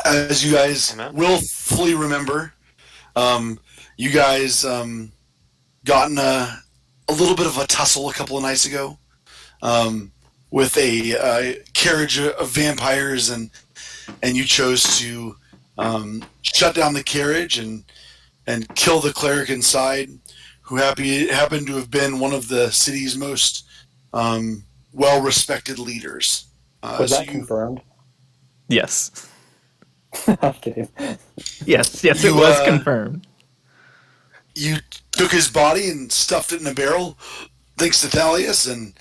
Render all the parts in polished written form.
As you guys Amen. will fully remember, you guys got in a little bit of a tussle a couple of nights ago um, with a carriage of vampires, and you chose to shut down the carriage and kill the cleric inside, who happened to have been one of the city's most well-respected leaders. Was So that confirmed? Yes. I'm kidding. Yes, it you was confirmed. you took his body and stuffed it in a barrel, thanks to Thalius, and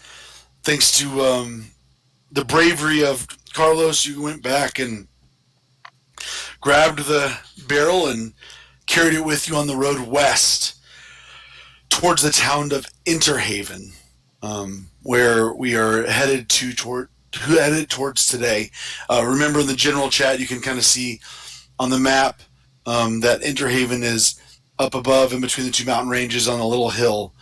thanks to the bravery of Carlos. You went back and grabbed the barrel and carried it with you on the road west towards the town of Interhaven, where we are headed towards today. Remember, in the general chat, you can kind of see on the map that Interhaven is up above in between the two mountain ranges on a little hill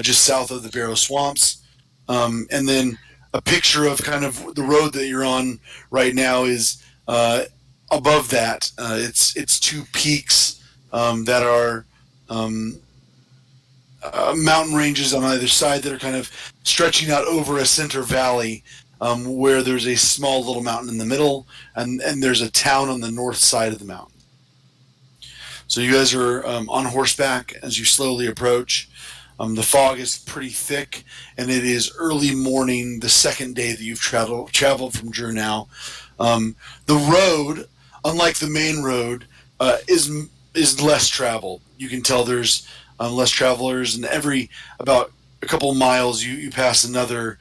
just south of the Barrow Swamps. And then a picture of kind of the road that you're on right now is above that. It's two peaks that are mountain ranges on either side that are kind of stretching out over a center valley where there's a small little mountain in the middle, and there's a town on the north side of the mountain. So you guys are on horseback as you slowly approach. The fog is pretty thick, and it is early morning, the second day that you've traveled from Jurnau. The road, unlike the main road, is less traveled. You can tell there's less travelers, and every about a couple of miles you pass another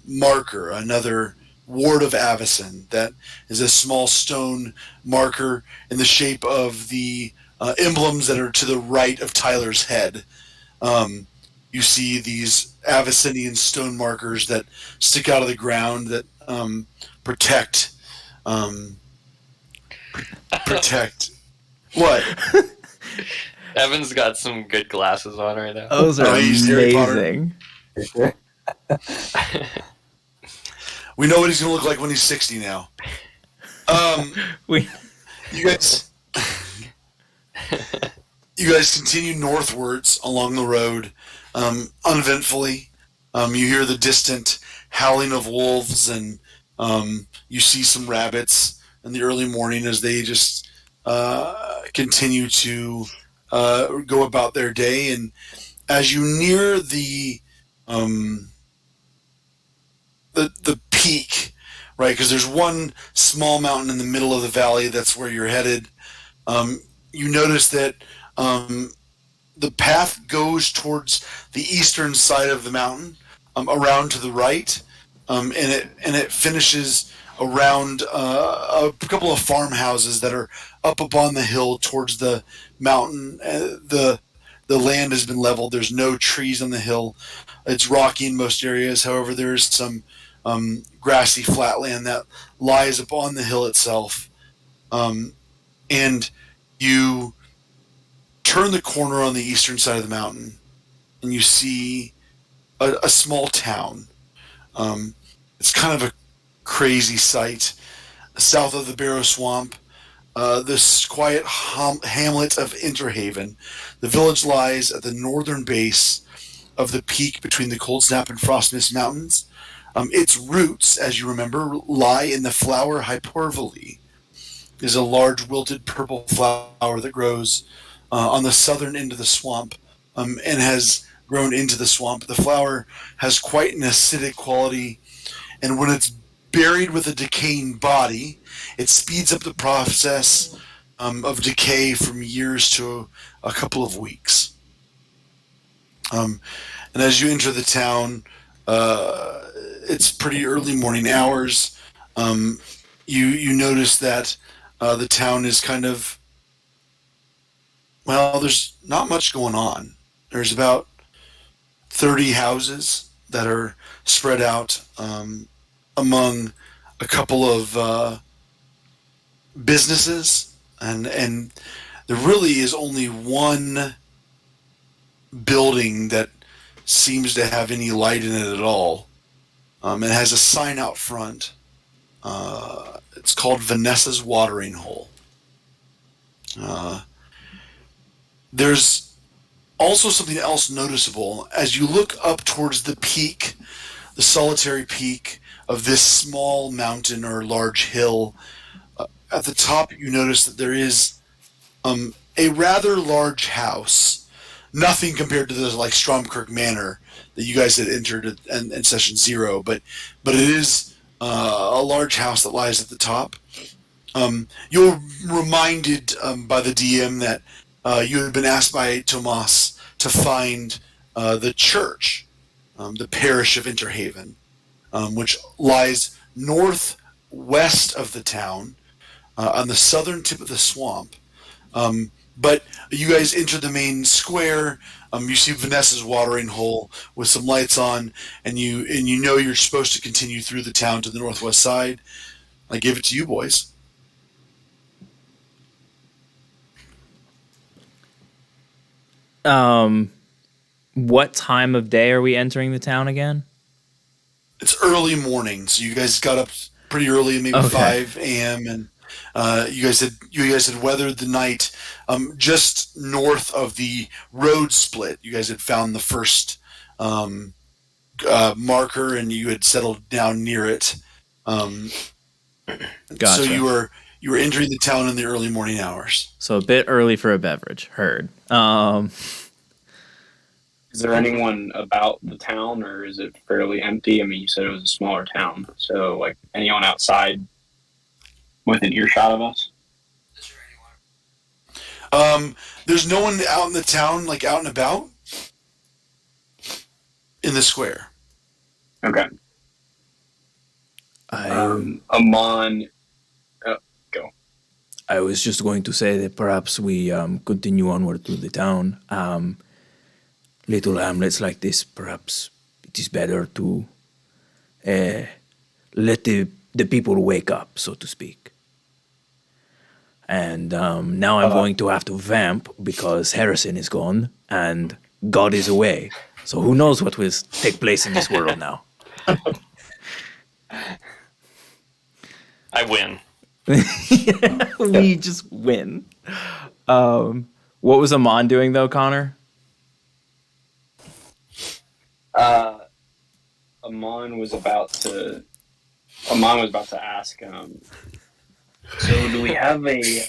marker, another ward of Avicen. That is a small stone marker in the shape of the emblems that are to the right of Tyler's head. You see these Avicenian stone markers that stick out of the ground that protect. Protect. What? Evan's got some good glasses on right now. Those are amazing. We know what he's going to look like when he's 60 now. You guys continue northwards along the road, uneventfully. You hear the distant howling of wolves, and you see some rabbits in the early morning as they just continue to go about their day. And as you near the peak, right? Because there's one small mountain in the middle of the valley. That's where you're headed. You notice that the path goes towards the eastern side of the mountain, around to the right, and it finishes around a couple of farmhouses that are up upon the hill towards the mountain. The land has been leveled. There's no trees on the hill. It's rocky in most areas. However, there's some grassy flatland that lies upon the hill itself. And you turn the corner on the eastern side of the mountain, and you see a small town. It's kind of a crazy sight. South of the Barrow Swamp, this quiet hamlet of Interhaven. The village lies at the northern base of the peak between the Cold Snap and Frostmist Mountains. Its roots, as you remember, lie in the flower hypervole. It is a large wilted purple flower that grows on the southern end of the swamp and has grown into the swamp. The flower has quite an acidic quality, and when it's buried with a decaying body, it speeds up the process of decay from years to a couple of weeks. And as you enter the town, it's pretty early morning hours. You notice that the town is kind of, well, there's not much going on. There's about 30 houses that are spread out among a couple of businesses, and there really is only one building that seems to have any light in it at all. It has a sign out front It's called Vanessa's Watering Hole. There's also something else noticeable as you look up towards the peak, the solitary peak of this small mountain or large hill. At the top, you notice that there is a rather large house. Nothing compared to the like Stromkirk Manor that you guys had entered in session 0, but it is a large house that lies at the top. You're reminded by the DM that you had been asked by Tomas to find the church, the parish of Interhaven, which lies northwest of the town on the southern tip of the swamp. But you guys enter the main square. You see Vanessa's watering hole with some lights on, and you know you're supposed to continue through the town to the northwest side. I give it to you, boys. What time of day are we entering the town again? It's early morning, so you guys got up pretty early, maybe 5 a.m. and you guys had weathered the night just north of the road split. You guys had found the first marker, and you had settled down near it. Gotcha. So you were entering the town in the early morning hours. So a bit early for a beverage. Heard. Is there anyone about the town, or is it fairly empty? I mean, you said it was a smaller town, so like anyone outside within earshot of us? There's no one out in the town, like out and about, in the square. Okay. Amon, go. I was just going to say that perhaps we continue onward to the town. Little hamlets like this, perhaps it is better to let the people wake up, so to speak. And now I'm going to have to vamp because Harrison is gone and God is away. So who knows what will take place in this world now? I win. We just win. What was Amon doing though, Connor? Amon was about to ask. So, do we have a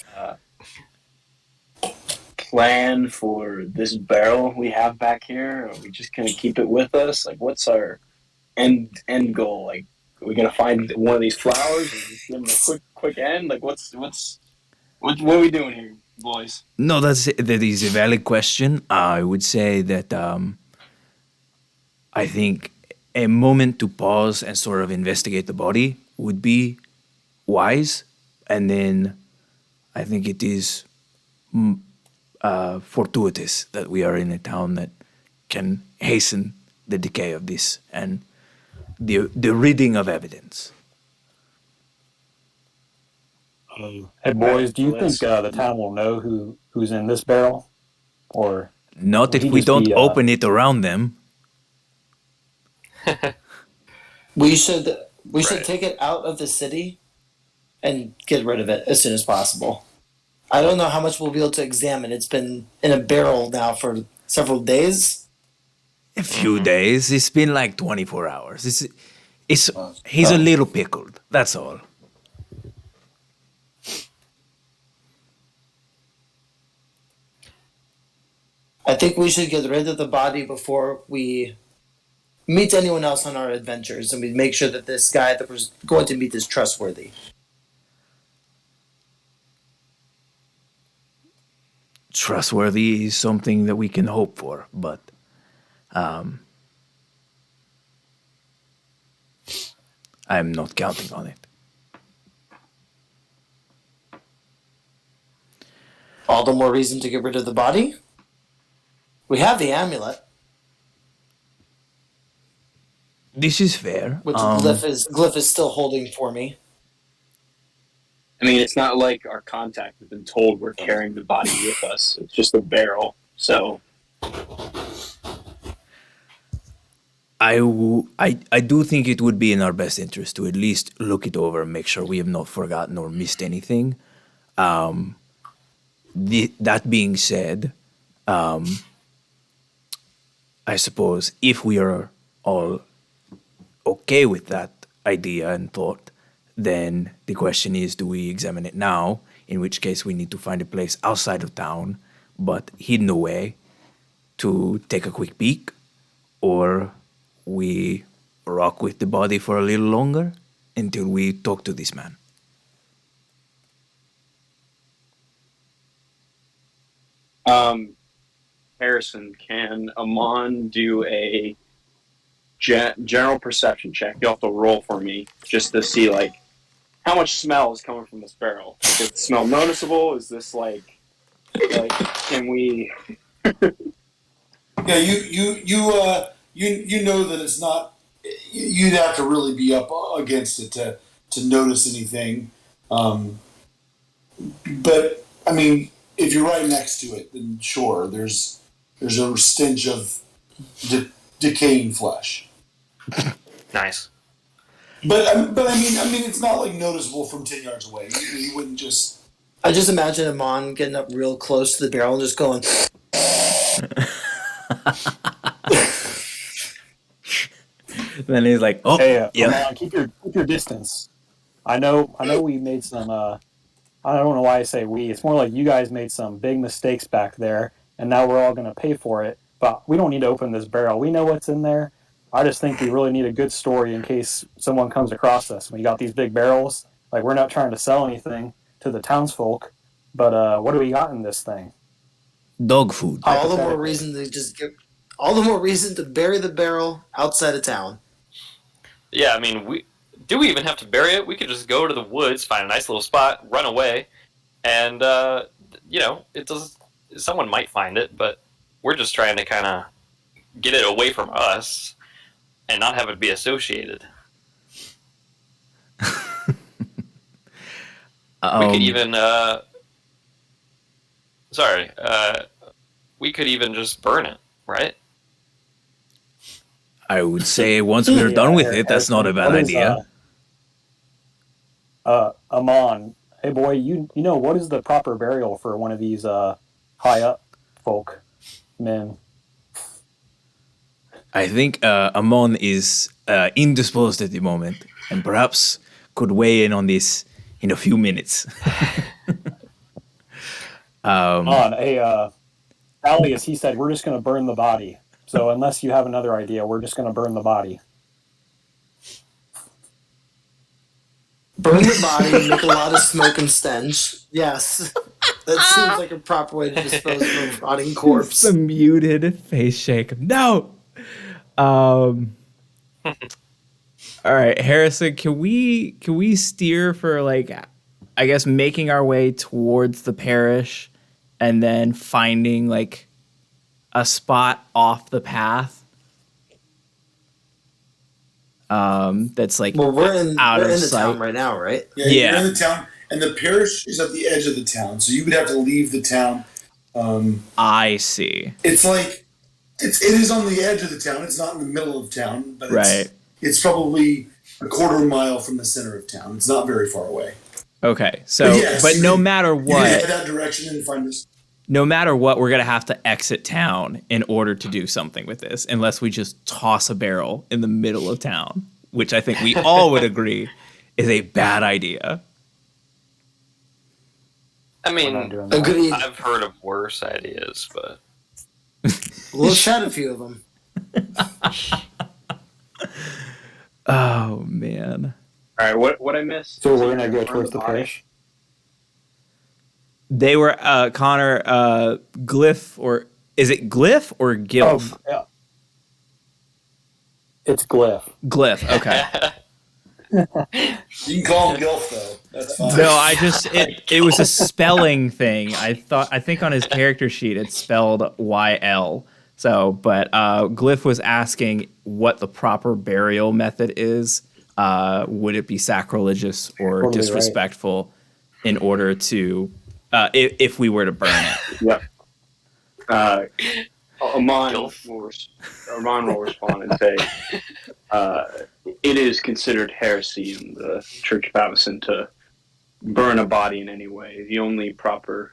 plan for this barrel we have back here? Are we just gonna keep it with us? Like, what's our end goal? Like, are we gonna find one of these flowers and just give them a quick end? Like, what are we doing here, boys? No, that is a valid question. I would say that I think a moment to pause and sort of investigate the body would be wise. And then I think it is fortuitous that we are in a town that can hasten the decay of this and the ridding of evidence. Hey boys, do you think the town will know who's in this barrel, or Not if he we just don't be, open it around them. We should Right. take it out of the city and get rid of it as soon as possible. I don't know how much we'll be able to examine. It's been in a barrel now for several days. A few days. It's been like 24 hours. He's a little pickled. That's all. I think we should get rid of the body before we meet anyone else on our adventures, and we make sure that this guy that we're going to meet is trustworthy. Trustworthy is something that we can hope for, but I'm not counting on it. All the more reason to get rid of the body. We have the amulet, This is fair. which Glyph is still holding for me. I mean, it's not like our contact has been told we're carrying the body with us. It's just a barrel. So I do think it would be in our best interest to at least look it over and make sure we have not forgotten or missed anything. That being said, I suppose if we are all okay with that idea and thought, then the question is, do we examine it now? In which case we need to find a place outside of town, but hidden away, to take a quick peek, or we rock with the body for a little longer until we talk to this man. Harrison, can Amon do a general perception check? You'll have to roll for me just to see like how much smell is coming from this barrel. Like, is the smell noticeable? Is this like can we? Yeah, you know that it's not. You'd have to really be up against it to notice anything. But I mean, if you're right next to it, then sure, there's a stench of decaying flesh. Nice. But I mean, it's not like noticeable from 10 yards away. You wouldn't just. I just imagine Amon getting up real close to the barrel and just going. Then he's like, "Oh, Hey, yeah." keep your distance. I know we made some. I don't know why I say we. It's more like you guys made some big mistakes back there, and now we're all going to pay for it. But we don't need to open this barrel. We know what's in there. I just think we really need a good story in case someone comes across us. We got these big barrels. Like, we're not trying to sell anything to the townsfolk, but what do we got in this thing? Dog food. All the more reason to just give. All the more reason to bury the barrel outside of town. Yeah, I mean, do we even have to bury it? We could just go to the woods, find a nice little spot, run away, and someone might find it, but we're just trying to kind of get it away from us and not have it be associated. We could even we could even just burn it, right? I would say once we're done with it, that's not a bad idea. Amon, hey boy, you know what is the proper burial for one of these high up folk men? I think Amon is indisposed at the moment, and perhaps could weigh in on this in a few minutes. Alias, he said, we're just going to burn the body. So unless you have another idea, we're just going to burn the body. Burn the body, make a lot of smoke and stench. Yes. That seems like a proper way to dispose of a rotting corpse. The muted face shake. No! All right, Harrison, can we steer for, like, I guess making our way towards the parish and then finding, like, a spot off the path that's like we're in the sight. town right now, right? Yeah, you're in the town, and the parish is at the edge of the town, so you would have to leave the town. I see. It's like it is on the edge of the town. It's not in the middle of town, but it's probably a quarter mile from the center of town. It's not very far away. Okay, so but no matter what, you can head that direction and find this. No matter what, we're gonna have to exit town in order to do something with this, unless we just toss a barrel in the middle of town, which I think we all would agree is a bad idea. I mean, I've heard of worse ideas, but we'll chat a few of them. Oh man! All right, what I missed? So we're gonna go towards the parish. They were Connor Glyph, or is it Glyph or Gilf? Oh, yeah. It's Glyph. Glyph. Okay. You can call him Gilf though. That's fine. No, it was a spelling thing. I think on his character sheet it's spelled YL. So, but Glyph was asking what the proper burial method is. Would it be sacrilegious or totally disrespectful in order to if we were to burn it? Yep. Amon Gilf. will respond and say, it is considered heresy in the Church of Avicen to burn a body in any way. The only proper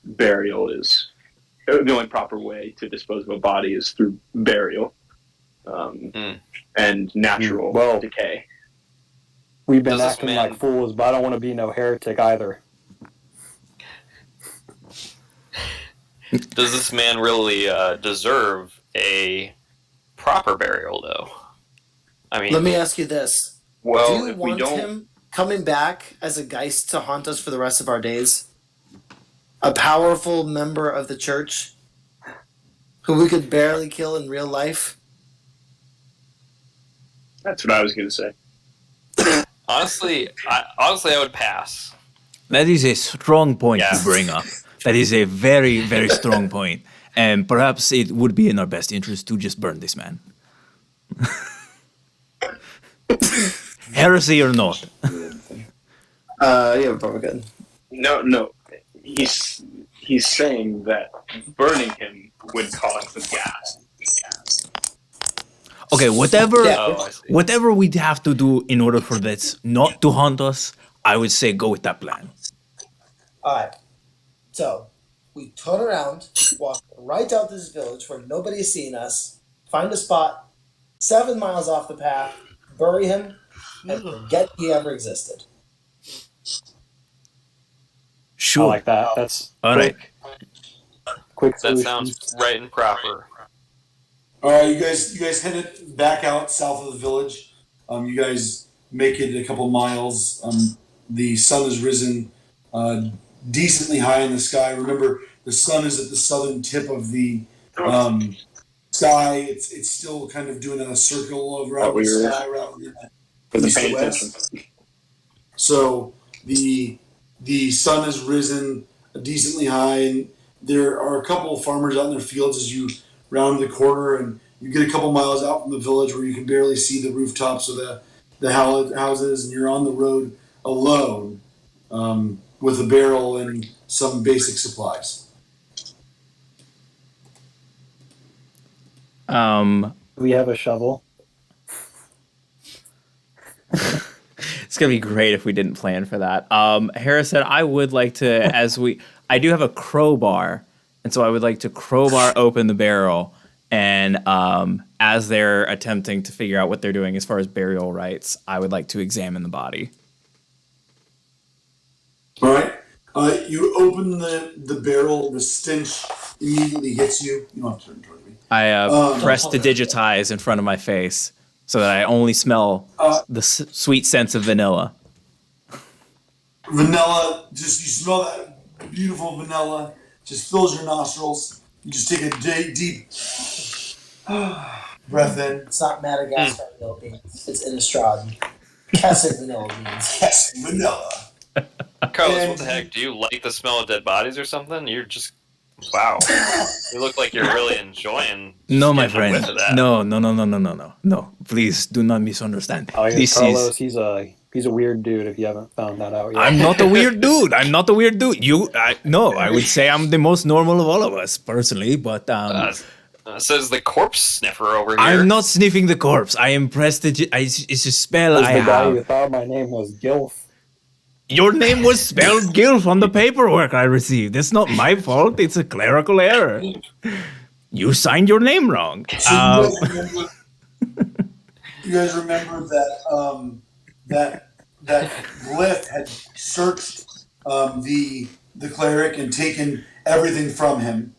burial is the only proper way to dispose of a body is through burial and natural Well, decay. we've been Does this acting man- like fools, but I don't want to be no heretic either. Does this man really deserve a proper burial, though? I mean, Let me ask you this: Well, do you if we want don't, him coming back as a geist to haunt us for the rest of our days? A powerful member of the church who we could barely kill in real life? that's what I was going to say. honestly, I would pass. That is a strong point Yeah. to bring up. That is a very, very strong point. And perhaps it would be in our best interest to just burn this man. Heresy or not. Yeah, probably good. No. He's saying that burning him would cause the gas. Okay, whatever Yeah. Oh, I see. whatever we'd have to do in order for this not to haunt us, I would say go with that plan. Alright. So, we turn around, walk right out this village where nobody's seen us, find a spot 7 miles off the path, bury him, and forget he ever existed. Sure. I like that. That's All right. quick That solution. sounds right and proper. All right, you guys headed back out south of the village. You guys make it a couple miles. The sun has risen decently high in the sky. Remember, the sun is at the southern tip of the sky. It's still kind of doing a circle around the sky, around For the east to paying west. attention. So the sun has risen decently high, and there are a couple of farmers out in their fields as you round the corner, and you get a couple miles out from the village where you can barely see the rooftops of the houses, and you're on the road alone with a barrel and some basic supplies. We have a shovel. It's gonna be great if we didn't plan for that. Harrison, I would like to, I do have a crowbar, and so I would like to crowbar open the barrel, and as they're attempting to figure out what they're doing as far as burial rites, I would like to examine the body. All right. You open the barrel. The stench immediately hits you. You don't have to turn toward me. I press to digitize in front of my face so that I only smell the sweet sense of vanilla. Vanilla, just you smell that beautiful vanilla, just fills your nostrils. You just take a deep breath in. It's not Madagascar vanilla beans. It's Innistrad. Cassid vanilla beans. Yes, vanilla. Carlos, And- what the heck? Do you like the smell of dead bodies or something? You're just wow. You look like you're really enjoying. No, my getting a friend. whiff of that. No. Please do not misunderstand. Oh, yeah, This Carlos, is. he's a weird dude. If you haven't found that out yet. I'm not a weird dude. I would say I'm the most normal of all of us, personally. But Says the corpse sniffer over here. I'm not sniffing the corpse. I am it's a spell was I the guy who have. thought my name was Gilf. Your name was spelled Gilf on the paperwork I received. It's not my fault. It's a clerical error. You signed your name wrong. So you guys remember that that Glyph had searched the cleric and taken everything from him.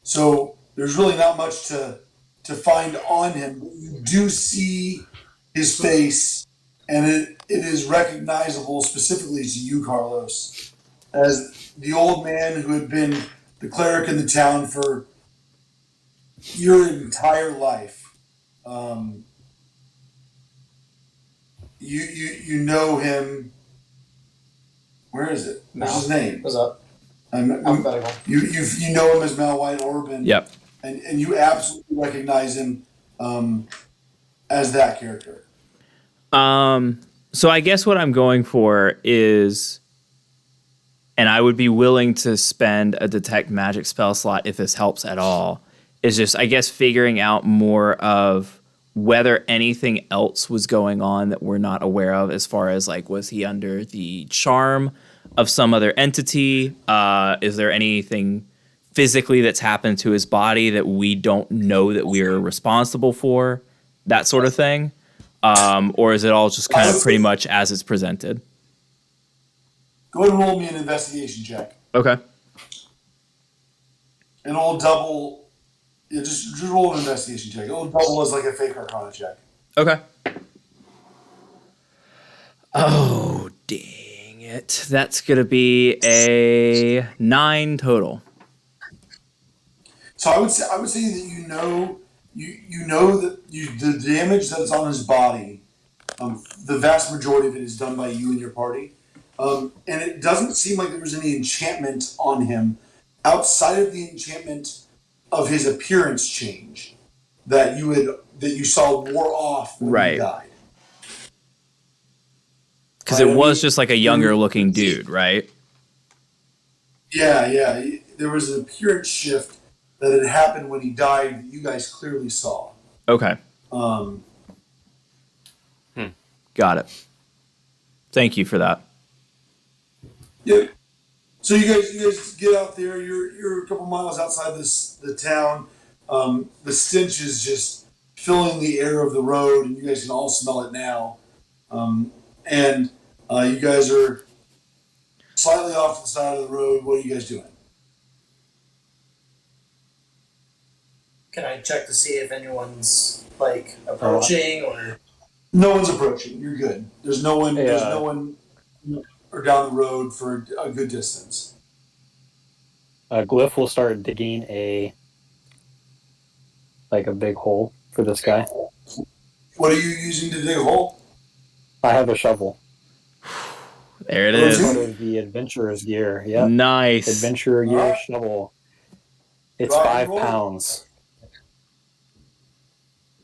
So there's really not much to find on him. You do see his face, and it is recognizable specifically to you, Carlos, as the old man who had been the cleric in the town for your entire life. You know him. Where is it? What's his name? What's up? Alphabetical. You know him as Malwhite Orban. Yep. And you absolutely recognize him as that character. So I guess what I'm going for is and I would be willing to spend a detect magic spell slot if this helps at all, is just, I guess, figuring out more of whether anything else was going on that we're not aware of, as far as like, was he under the charm of some other entity? Is there anything physically that's happened to his body that we don't know that we're responsible for? That sort of thing. Or is it all just kind of pretty much as it's presented? Go ahead and roll me an investigation check. Okay. And it'll double. Yeah, just roll an investigation check. It'll double as like a fake arcana check. Okay. Oh, dang it. That's going to be a 9 total. So I would say that you know that the damage that's on his body, the vast majority of it is done by you and your party, and it doesn't seem like there was any enchantment on him outside of the enchantment of his appearance change that you saw wore off when he died. Because it was just like a younger looking dude, right? Yeah. There was an appearance shift that had happened when he died that you guys clearly saw. Okay. Got it. Thank you for that. Yep. So you guys get out there. You're a couple miles outside the town. The stench is just filling the air of the road, and you guys can all smell it now. And you guys are slightly off to the side of the road. What are you guys doing? Can I check to see if anyone's like approaching or? No one's approaching. You're good. There's no one. Hey, There's no one or down the road for a good distance. Glyph will start digging a big hole for this guy. What are you using to dig a hole? I have a shovel. There it It's is. part of the adventurer's gear. Yep. Nice. Adventurer gear shovel. It's Rock 5 and roll. pounds.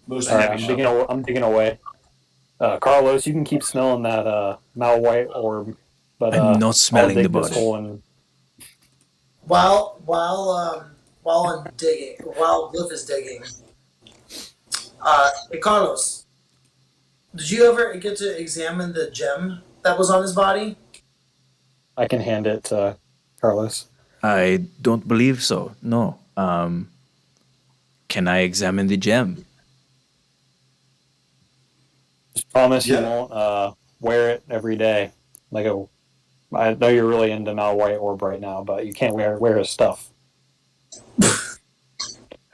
Most All right, heavy I'm digging away. Carlos, you can keep smelling that malwhite orb, but I'm not smelling I'll the dig this body. hole and While I'm digging, while Glyph is digging, hey Carlos, did you ever get to examine the gem that was on his body? I can hand it to Carlos. I don't believe so. No. Can I examine the gem? Just promise Yeah. you won't wear it every day. I know you're really into malwhite orb right now, but you can't wear his stuff.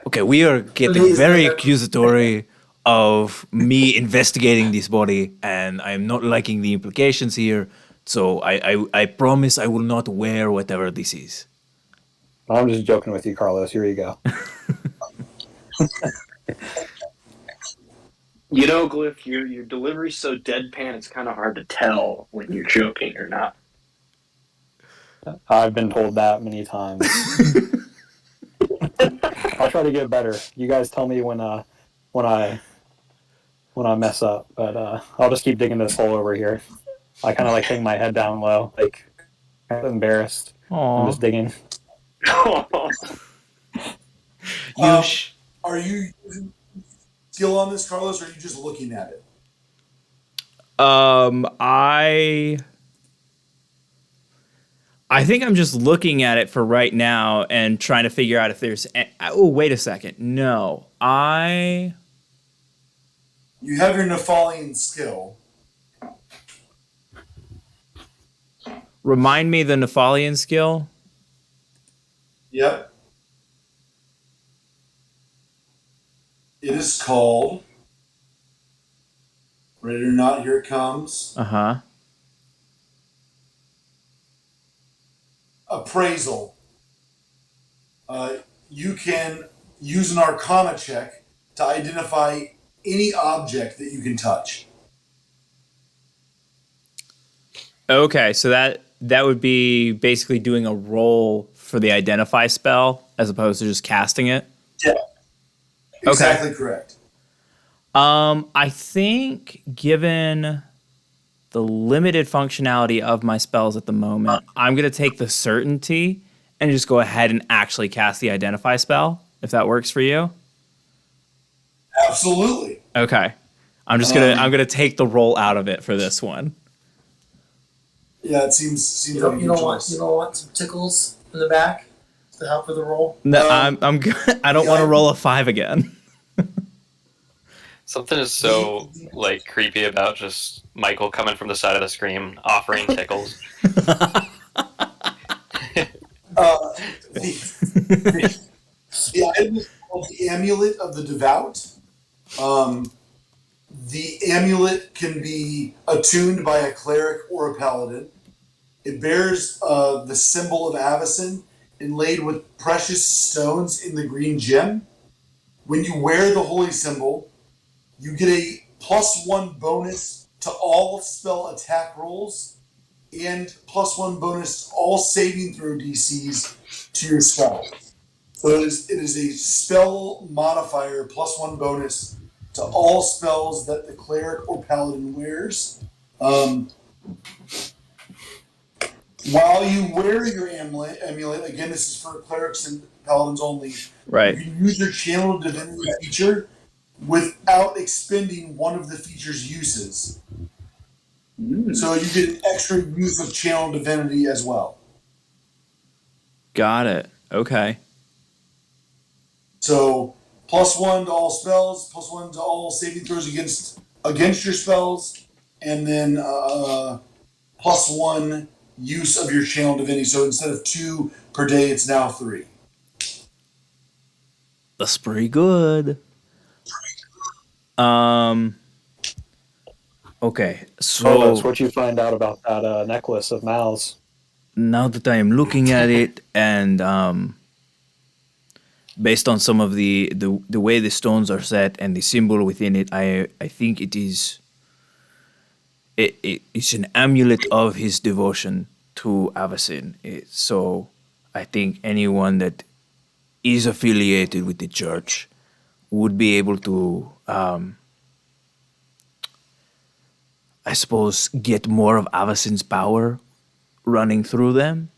Okay, we are getting Please, very Leonard. accusatory of me investigating this body, and I'm not liking the implications here. So I promise I will not wear whatever this is. I'm just joking with you, Carlos. Here you go. You know, Glyph, your delivery's so deadpan, it's kind of hard to tell when you're joking or not. I've been told that many times. I'll try to get better. You guys tell me when I mess up, but I'll just keep digging this hole over here. I kind of hang my head down low, kind of embarrassed. I'm just digging. Are you using skill on this, Carlos, or are you just looking at it? I think I'm just looking at it for right now and trying to figure out if there's. Oh, wait a second. No, You have your Nephalian skill. Remind me the Nephalian skill. Yep. It is called. Ready or not, here it comes. Uh-huh. Appraisal. You can use an Arcana check to identify any object that you can touch. Okay, so that would be basically doing a roll for the identify spell as opposed to just casting it. Yeah. Exactly correct. I think given the limited functionality of my spells at the moment, I'm going to take the certainty and just go ahead and actually cast the identify spell, if that works for you. Absolutely. Okay. I'm going to take the roll out of it for this one. Yeah, it seems You like don't, a you good don't want choice. you don't want some tickles in the back to help with the roll. No, I'm good. I don't want to yeah. roll a 5 again. Something is so like creepy about just Michael coming from the side of the screen offering tickles. The item is called the Amulet of the Devout. The amulet can be attuned by a cleric or a paladin. It bears the symbol of Avacyn inlaid with precious stones in the green gem. When you wear the holy symbol, you get a +1 bonus to all spell attack rolls and +1 bonus to all saving throw DCs to your spell. So it is a spell modifier +1 bonus to all spells that the cleric or paladin wears. While you wear your amulet, again, this is for clerics and paladins only. Right. You can use your channel divinity feature without expending one of the feature's uses. So you get an extra use of channel divinity as well. Got it. Okay. So +1 to all spells, +1 to all saving throws against your spells, and then +1 use of your channel divinity. So instead of 2 per day, it's now 3. That's pretty good. Okay, so Carlos, what'd you find out about that necklace of Mal's? Now that I am looking at it, and based on some of the way the stones are set and the symbol within it, I think it's an amulet of his devotion to Avacyn. So I think anyone that is affiliated with the church would be able to, I suppose, get more of Avacyn's power running through them,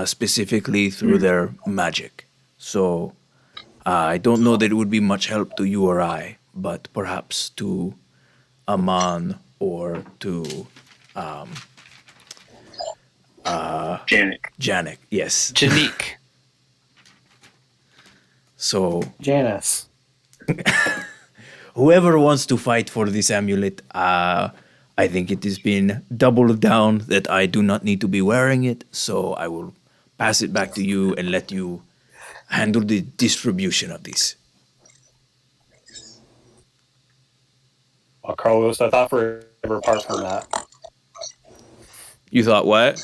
specifically through their magic. So I don't know that it would be much help to you or I, but perhaps to Aman or to Janik. Yes. Janique. So Janice. whoever wants to fight for this amulet, I think it has been doubled down that I do not need to be wearing it, so I will pass it back to you and let you handle the distribution of this. Well, Carlos, I thought forever apart from that. you thought what?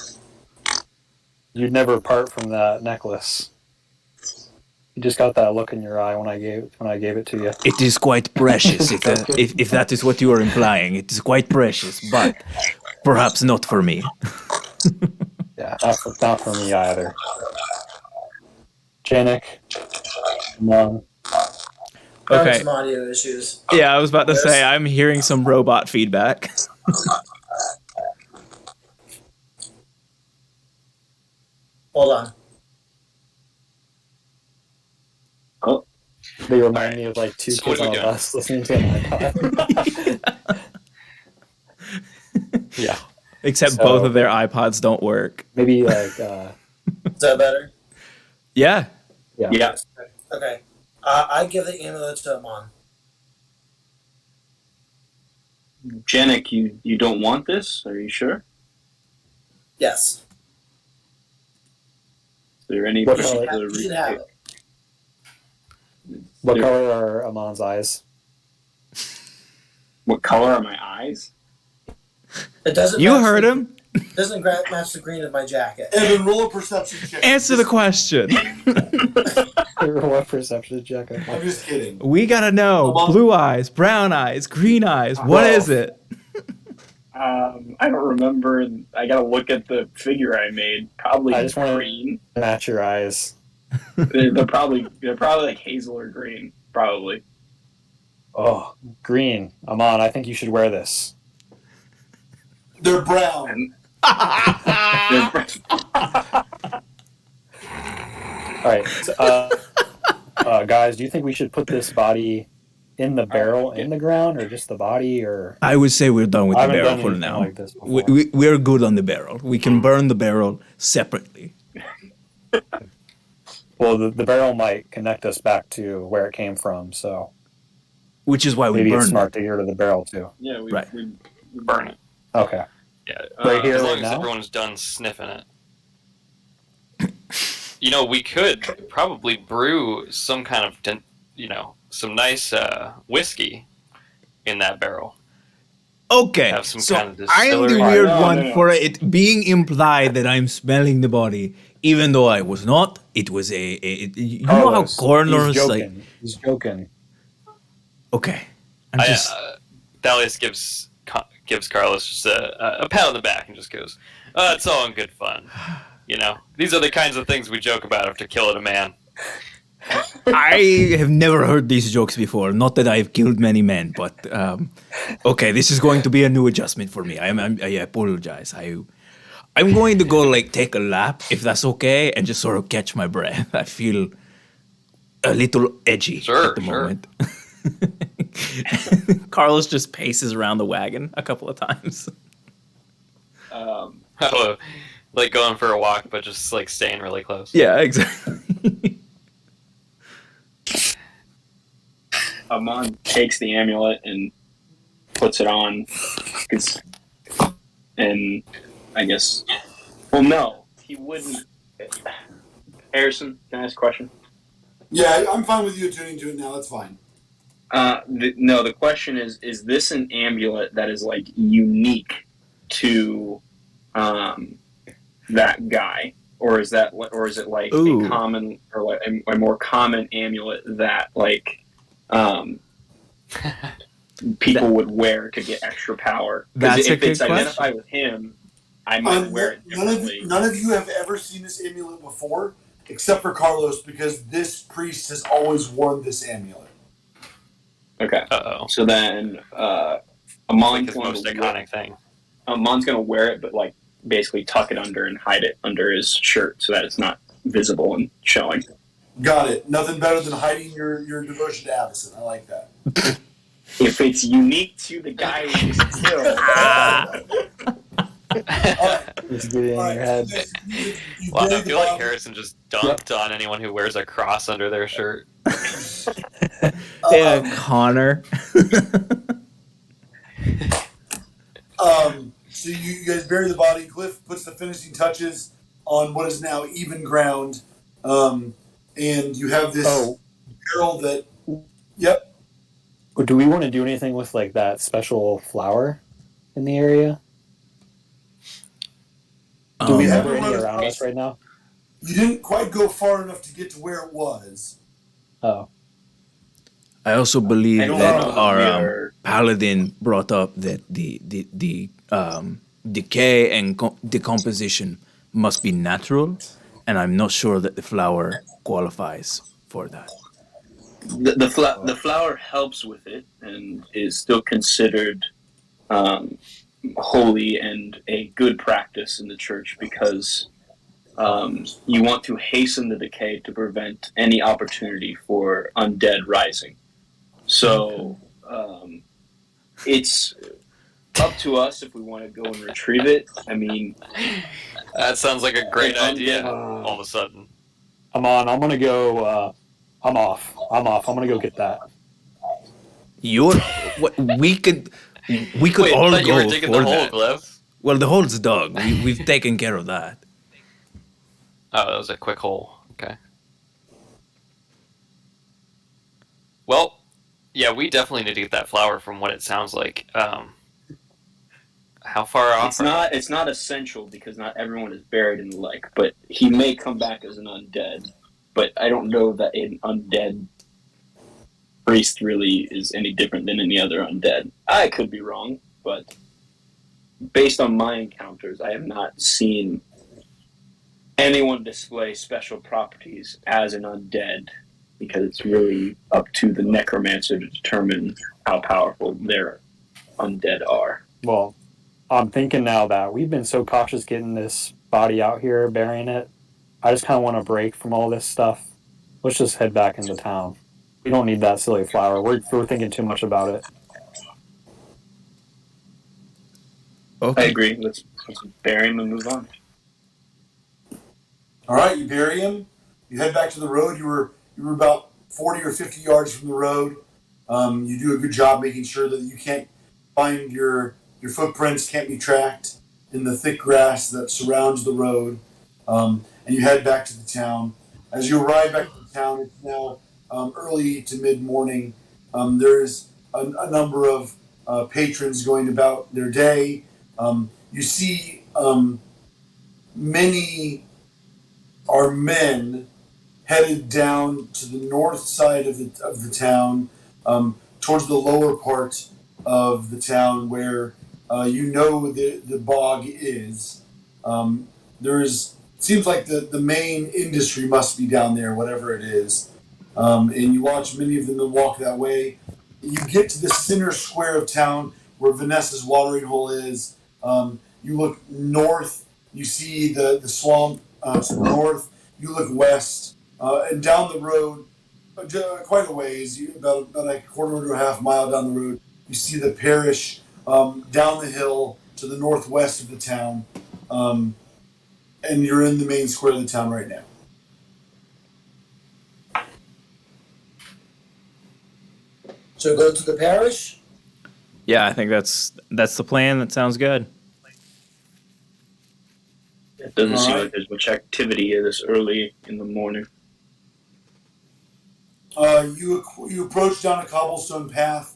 You'd never part from that necklace. You just got that look in your eye when I gave it to you. It is quite precious, if that is what you are implying. It is quite precious, but perhaps not for me. Yeah, not for me either. Janik, Mom. Having Okay. some audio issues. Yeah, I was about to say I'm hearing some robot feedback. Hold on. Oh, They remind me of like two So what kids are on we a doing? bus listening to an iPod. Yeah, Except So- both of their iPods don't work. maybe like Is that better? Yeah. yeah. Okay. I give the amulet to Amon. Janik, you don't want this? Are you sure? Yes. Is there any What particular You should have it. what color are Amon's eyes? What color are my eyes? It doesn't. You match heard the- him. Doesn't match the green of my jacket. Evan, roll a perception check. Answer the question. What perception check? I'm just kidding. We gotta know. Come on. Blue eyes, brown eyes, green eyes. What is it? I don't remember. I gotta look at the figure I made. Probably I just wanna- green. Match your eyes. They're probably like hazel or green. Probably. Oh, green. Amon, I think you should wear this. They're brown. And All right, so, guys, do you think we should put this body in the barrel in the ground, or just the body, or I would say we're done with I the haven't barrel done for anything now. like this before. We're good on the barrel. We can burn the barrel separately. Well, the barrel might connect us back to where it came from, so Which is why we maybe it's burned smart it. to get rid of the barrel too. yeah, Right. we Burn it. Okay. Yeah. Right here, As long right as now? everyone's done sniffing it. We could probably brew some kind of, some nice whiskey in that barrel. Okay, Have some so kind of I am the distillery. weird No, one no, no. for it being implied that I'm smelling the body, even though I was not. It was you know how Carlos, coroners he's like. joking. He's joking. Okay, I'm just. Thalius gives Carlos just a pat on the back and just goes, "It's all in good fun." These are the kinds of things we joke about after killing a man. I have never heard these jokes before. Not that I've killed many men, but okay, this is going to be a new adjustment for me. I apologize. I'm going to go take a lap if that's okay, and just sort of catch my breath. I feel a little edgy Sure, at the sure. moment. Carlos just paces around the wagon a couple of times. Like going for a walk, but just staying really close. Yeah, exactly. Amon takes the amulet and puts it on, and I guess, well, no, he wouldn't. Harrison, can I ask a question? Yeah, I'm fine with you attuning to it now. That's fine. No, the question is this an amulet that is unique to that guy, or is it Ooh. a common or a more common amulet that people would wear to get extra power? That's Because a if good it's identified with him, I might wear it differently. None of you have ever seen this amulet before, except for Carlos, because this priest has always worn this amulet. Okay. Uh-oh. So then, It's Amon's his going most to iconic thing. Amon's going to wear it, but basically tuck it under and hide it under his shirt so that it's not visible and showing. Got it. Nothing better than hiding your devotion to Avison. I like that. If it's unique to the guy who was killed, It's getting in your head. You Wow, I buried the feel like body. Harrison just dunked on anyone who wears a cross under their shirt. Yeah, Connor. So you guys bury the body. Cliff puts the finishing touches on what is now even ground, and you have this barrel that. Yep. Do we want to do anything with that special flower in the area? Do we have any around us right now? You didn't quite go far enough to get to where it was. Oh, I also believe I don't that know. our paladin brought up that the decay and decomposition must be natural, and I'm not sure that the flower qualifies for that. the flower helps with it and is still considered holy and a good practice in the church because you want to hasten the decay to prevent any opportunity for undead rising. So it's up to us if we want to go and retrieve it. I mean, That sounds like a great An idea. undead- All of a sudden, I'm gonna go. I'm off. I'm gonna go get that. We could Wait, all I thought you go were digging for the hole, that. Cliff. Well, the hole's dug. We've taken care of that. Oh, that was a quick hole. Okay. Well, yeah, we definitely need to get that flower from what it sounds like. How far off? it's not essential because not everyone is buried in the lake, but he may come back as an undead. But I don't know that an undead priest really is any different than any other undead. I could be wrong, but based on my encounters, I have not seen anyone display special properties as an undead because it's really up to the necromancer to determine how powerful their undead are. Well, I'm thinking now that we've been so cautious getting this body out here, burying it. I just kind of want a break from all this stuff. Let's just head back into town. We don't need that silly flower. We're thinking too much about it. I Okay. agree. Let's bury him and move on. All right, you bury him. You head back to the road. You were about 40 or 50 yards from the road. You do a good job making sure that you can't find your footprints can't be tracked in the thick grass that surrounds the road. And you head back to the town. As you arrive back to the town, it's now early to mid morning. There's a number of patrons going about their day. You see many are men headed down to the north side of the town, towards the lower part of the town where you know the bog is. There's seems like the main industry must be down there, whatever it is. And you watch many of them walk that way. You get to the center square of town where Vanessa's watering hole is. You look north. You see the swamp to the north. You look west, and down the road, quite a ways, about like a quarter to a half mile down the road, you see the parish down the hill to the northwest of the town, and you're in the main square of the town right now. So go to the parish. Yeah, I think that's the plan. That sounds good. It doesn't All seem right. like there's much activity this early in the morning. You approach down a cobblestone path.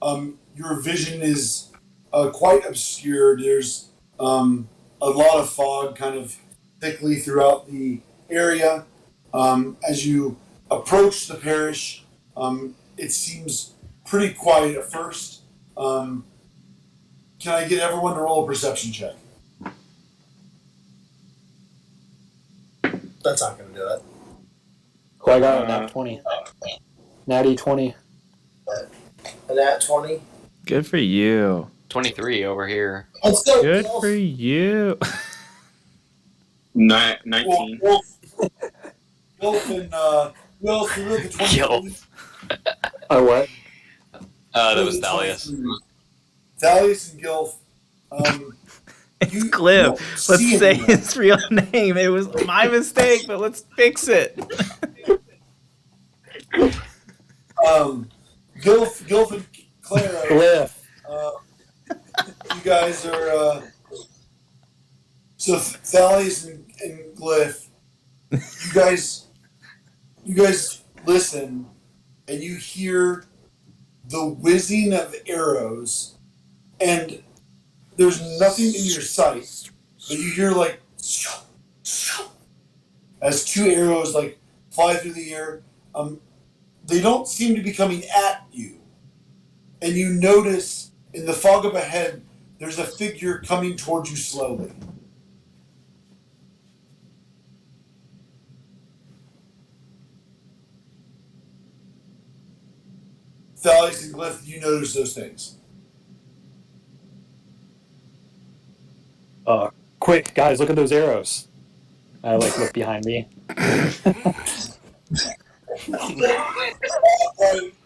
Your vision is quite obscured. There's a lot of fog kind of thickly throughout the area. As you approach the parish, it seems pretty quiet at first. Can I get everyone to roll a perception check? That's not going to do it. Well, I got a nat 20. Natty 20. And at 20. Good for you. 23 over here. Let's go. Good for you. 19. Gilf and who else who lived the 23? Gilf. Oh, what? That Who was lived the Thalius. 23? Thalius and Gilf. It's You Cliff. don't Let's see say anyone. his real name. It was my mistake, but let's fix it. Gilf and Clara. Glyph. You guys are so Thales and Glyph. You guys listen, and you hear the whizzing of arrows, and there's nothing in your sight, but you hear like as two arrows like fly through the air. They don't seem to be coming at you, and you notice in the fog up ahead there's a figure coming towards you slowly. Thales and Glyph, you notice those things. Quick, guys, look at those arrows. I look behind me.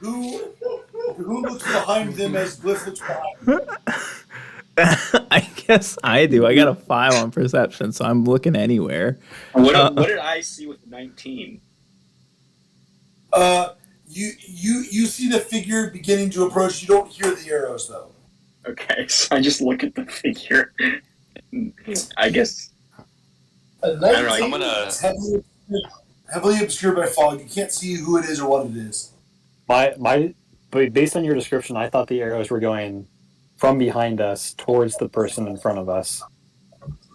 Who looks behind them as Glyph looks behind them? I guess I do. I got a 5 on perception, so I'm looking anywhere. What did I see with 19? You see the figure beginning to approach. You don't hear the arrows though. Okay, so I just look at the figure. I guess. A don't know, 19. I'm gonna. It's heavily obscured by fog. You can't see who it is or what it is. But based on your description, I thought the arrows were going from behind us towards the person in front of us.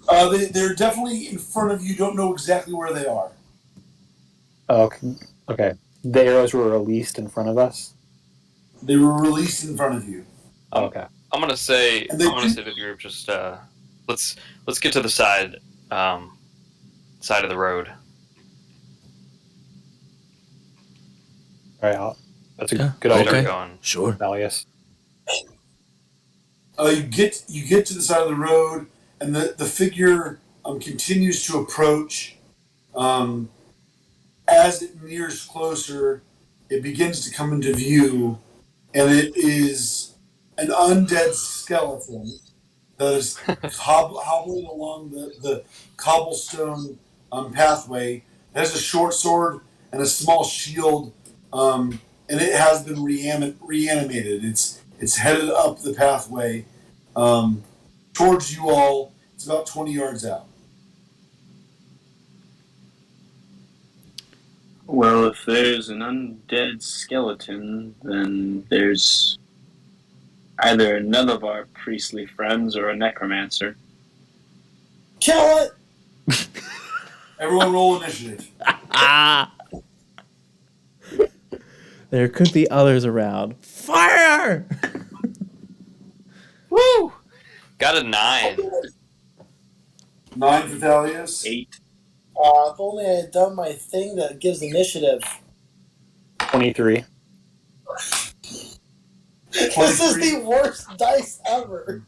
They're definitely in front of you. You don't know exactly where they are. Okay. The arrows were released in front of us. They were released in front of you. Okay. I'm gonna say to the group, just let's get to the side of the road. All right. That's a Yeah, good okay. idea, Start going. Sure. Valius. You get to the side of the road, and the figure continues to approach. As it nears closer, it begins to come into view, and it is an undead skeleton that is hobbling along the cobblestone pathway. It has a short sword and a small shield, and it has been reanimated. It's headed up the pathway towards you all. It's about 20 yards out. Well, if there's an undead skeleton, then there's either none of our priestly friends or a necromancer. Kill it! Everyone roll initiative. There could be others around. Fire! Woo! Got a 9. 9 for Thalius. 8. If only I had done my thing that gives initiative. 23. This is the worst dice ever.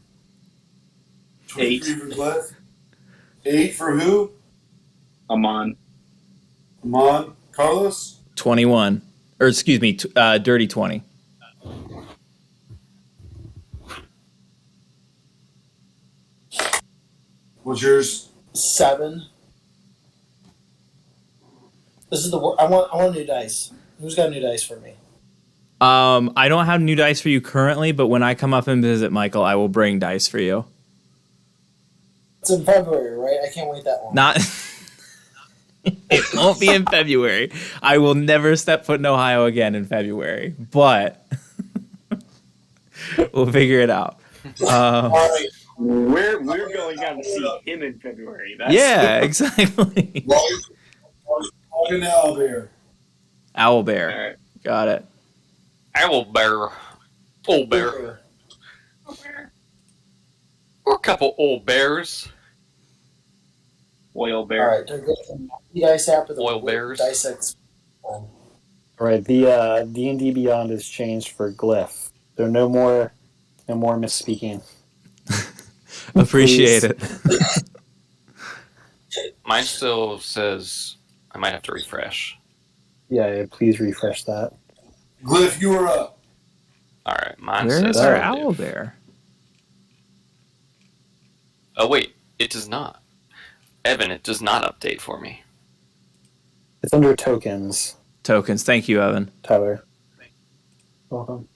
23 for Glyph. 8 for who? Amon. Amon. Carlos? 21. Or excuse me, dirty 20. What's yours? 7. This is the worst. I want new dice. Who's got new dice for me? I don't have new dice for you currently, but when I come up and visit Michael, I will bring dice for you. It's in February, right? I can't wait that long. Not. It won't be in February. I will never step foot in Ohio again in February, but we'll figure it out. All right. We're going down to see him in February. Yeah, exactly. Walking Owlbear. Owlbear. All right. Got it. Owlbear. Old bear. We're a couple old bears. Oil All bear. right. They're good. You guys after the Oil bears. dice ex- All right, the D&D Beyond has changed for Glyph. There are no more misspeaking. Appreciate it. Mine still says I might have to refresh. Yeah, please refresh that. Glyph, you are up. All right, mine Where says is our active. Owlbear? Oh wait, it does not. Evan, it does not update for me. It's under tokens, Tokens. Thank you, Evan. Tyler. Welcome.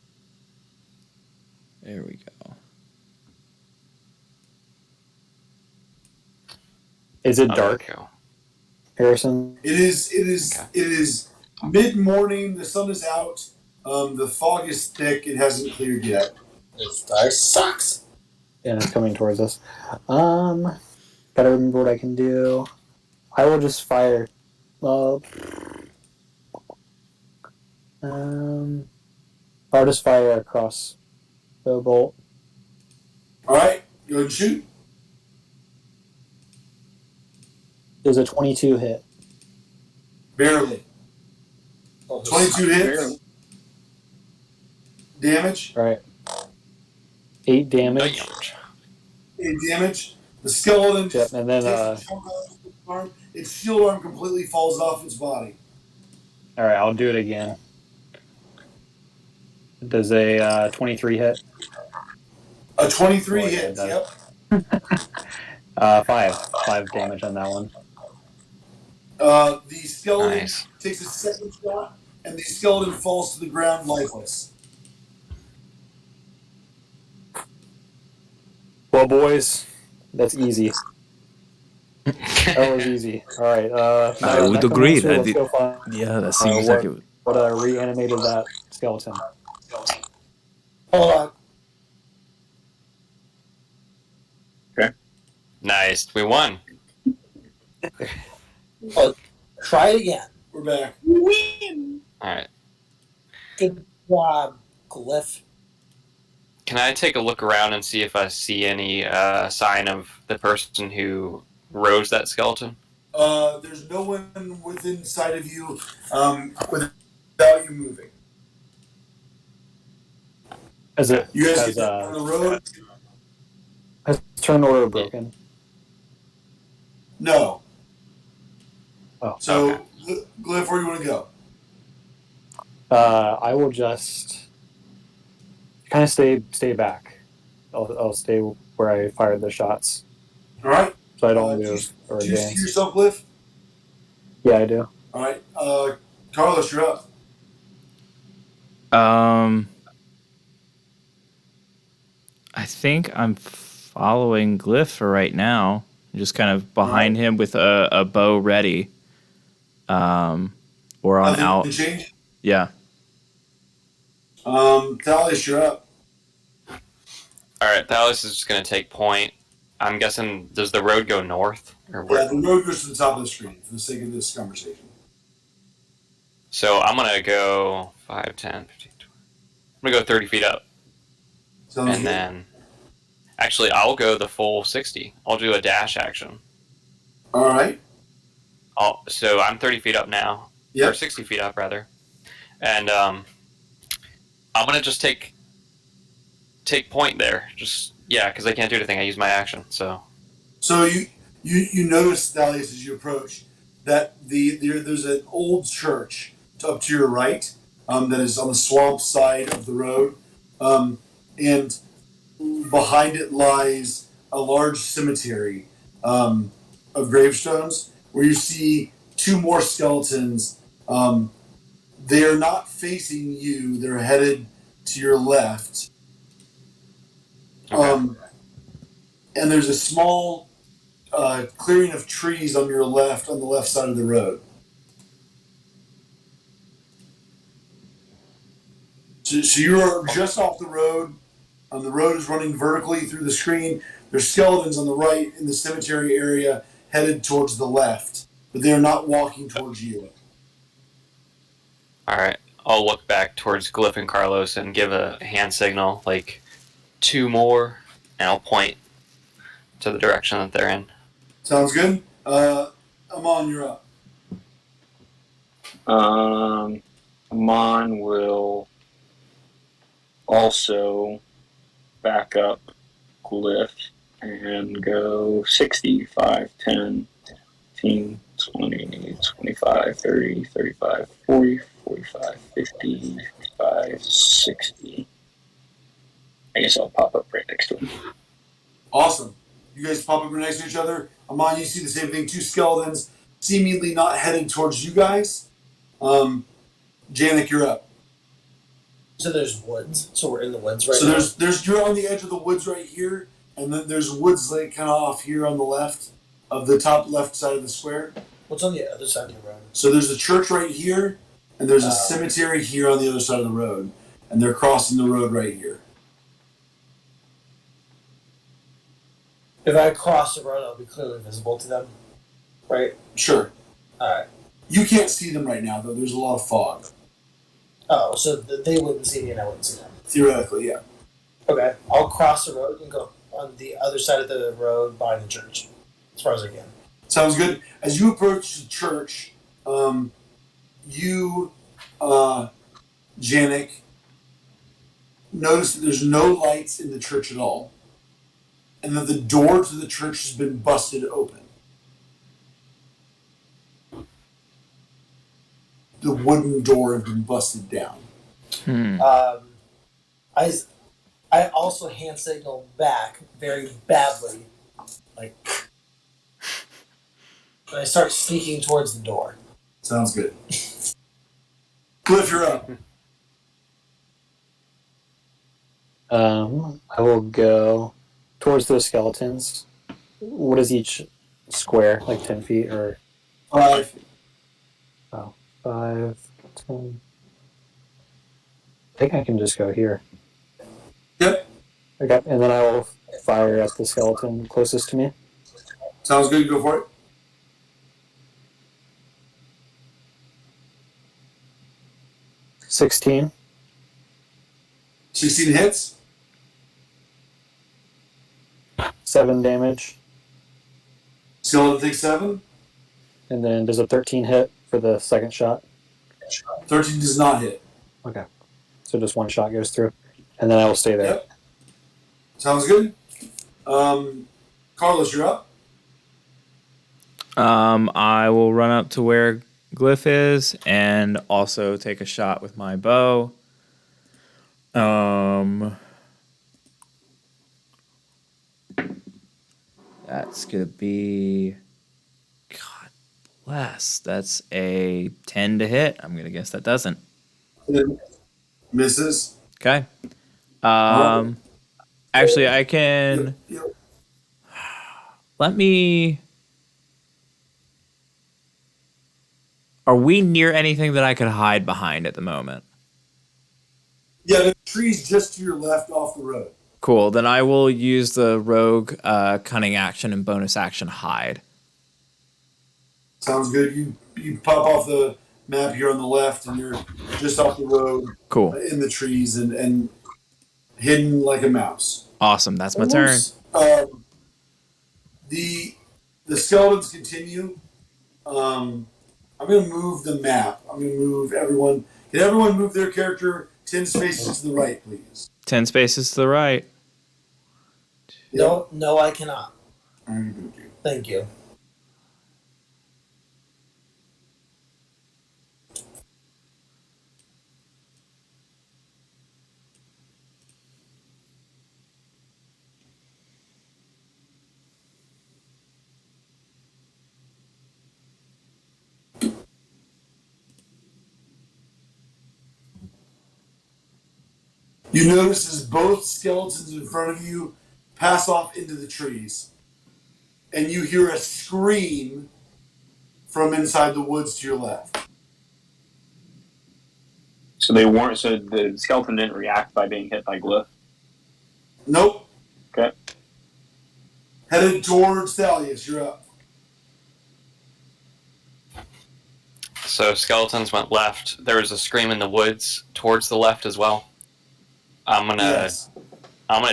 There we go. Is it Oh, dark, there we go. Harrison? It is mid-morning. The sun is out. The fog is thick. It hasn't cleared yet. This dice sucks. And it's coming towards us. Gotta remember what I can do. I will just fire. I'll just fire a crossbow bolt. All right, go ahead and shoot. Does a 22 hit? Barely. 22 hits. Barely. Damage. All right. 8 damage. Damage. 8 damage. The skeleton Yep, just and then takes a chunk off its arm. Its shield arm completely falls off its body. all right, I'll do it again. Does a 23 hit? A 23 Oh, yeah, hits. it Yep. does. 5 damage on that one. The skeleton Nice. takes a second shot, and the skeleton falls to the ground lifeless. Well, boys, that's easy. That was easy. All right. I would agree. Let's go find Yeah, that seems like it. what reanimated that skeleton. Hold on. Nice. We won. Try it again. We're back. All right. Good job, Glyph. Can I take a look around and see if I see any sign of the person who rose that skeleton? There's no one within sight of you without you moving. As it You guys as get down on the road. Has turn order broken? No. Oh. So, Glyph, where do you want to go? I will just kind of stay back. I'll stay where I fired the shots, All right. so I don't move or Do you see advance. yourself, Glyph? Yeah, I do. All right. Carlos, you're up. I think I'm following Glyph for right now. Just kind of behind him with a bow ready. Or on Nothing out. to change? Yeah. Thalius, you're up. All right, Thales is just going to take point. I'm guessing, does the road go north? Or where? Yeah, the road goes to the top of the screen for the sake of this conversation. So I'm going to go 5, 10, 15, 20. I'm going to go 30 feet up. Sounds And good. then, actually, I'll go the full 60. I'll do a dash action. All right. So I'm 30 feet up now. Yep. Or 60 feet up, rather. And I'm going to just take point there. Just, yeah, because I can't do anything. I use my action, so. So you notice, Thalius, as you approach, that there's an old church up to your right that is on the swamp side of the road, and behind it lies a large cemetery of gravestones where you see two more skeletons. They are not facing you; they're headed to your left. Okay. And there's a small clearing of trees on your left, on the left side of the road. So you are just off the road. The road is running vertically through the screen. There's skeletons on the right in the cemetery area headed towards the left, but they are not walking towards you. All right. I'll look back towards Glyph and Carlos and give a hand signal, like 2 more, and I'll point to the direction that they're in. Sounds good. Amon, you're up. Amon will also back up Glyph and go 65, 10, 15, 20, 25, 30, 35, 40, 45, 50, 55, 60. I guess I'll pop up right next to him. Awesome. You guys pop up right next to each other. Amon, you see the same thing. Two skeletons seemingly not heading towards you guys. Janik, you're up. So there's woods. So we're in the woods right So now. there's you're on the edge of the woods right here, and then there's woods like kind of off here on the left of the top left side of the square. What's on the other side of the road? So there's a church right here, and there's a cemetery here on the other side of the road, and they're crossing the road right here. If I cross the road, I'll be clearly visible to them, right? Sure. All right. You can't see them right now, though. There's a lot of fog. Oh, so they wouldn't see me and I wouldn't see them. Theoretically, yeah. Okay. I'll cross the road and go on the other side of the road behind the church, as far as I can. Sounds good. As you approach the church, you, Janik, notice that there's no lights in the church at all, and that the door to the church has been busted open. The wooden door has been busted down. I also hand signal back very badly, like, and I start sneaking towards the door. Sounds good. Cliff, you're up. I will go towards those skeletons. What is each square? Like 10 feet or 5. oh, 5, 10. I think I can just go here. Yep. Okay, and then I will fire at the skeleton closest to me. Sounds good. Go for it. 16. 16 hits. 7 damage. Skeleton takes 7. And then does a 13 hit for the second shot? 13 does not hit. Okay. So just one shot goes through. And then I will stay there. Yep. Sounds good. Carlos, you're up. I will run up to where Glyph is and also take a shot with my bow. That's gonna be, God bless. That's a 10 to hit. I'm gonna guess that doesn't. Misses. Okay. All right. Actually, I can. Yep. Let me. Are we near anything that I could hide behind at the moment? Yeah, the tree's just to your left off the road. Cool. Then I will use the rogue cunning action and bonus action hide. Sounds good. You pop off the map here on the left, and you're just off the road, Cool. in the trees, and hidden like a mouse. Awesome. That's my turn. The skeletons continue. I'm going to move the map. I'm going to move everyone. Can everyone move their character 10 spaces to the right, please? 10 spaces to the right. No, I cannot. Thank you. Thank you. You notice as both skeletons in front of you pass off into the trees, and you hear a scream from inside the woods to your left. So they weren't. So the skeleton didn't react by being hit by Glyph. Nope. Okay. Headed towards Thalius. You're up. So skeletons went left. There was a scream in the woods towards the left as well. I'm gonna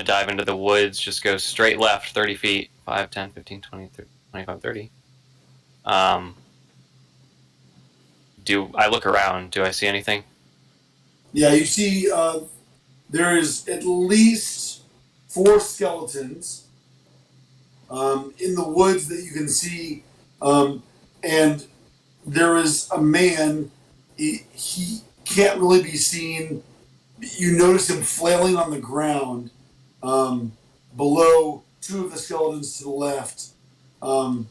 dive into the woods, just go straight left 30 feet, 5, 10, 15, 20, 30, 25, 30. Do I look around? Do I see anything? Yeah, you see there is at least 4 skeletons in the woods that you can see, and there is a man. He can't really be seen. You notice him flailing on the ground below 2 of the skeletons to the left, and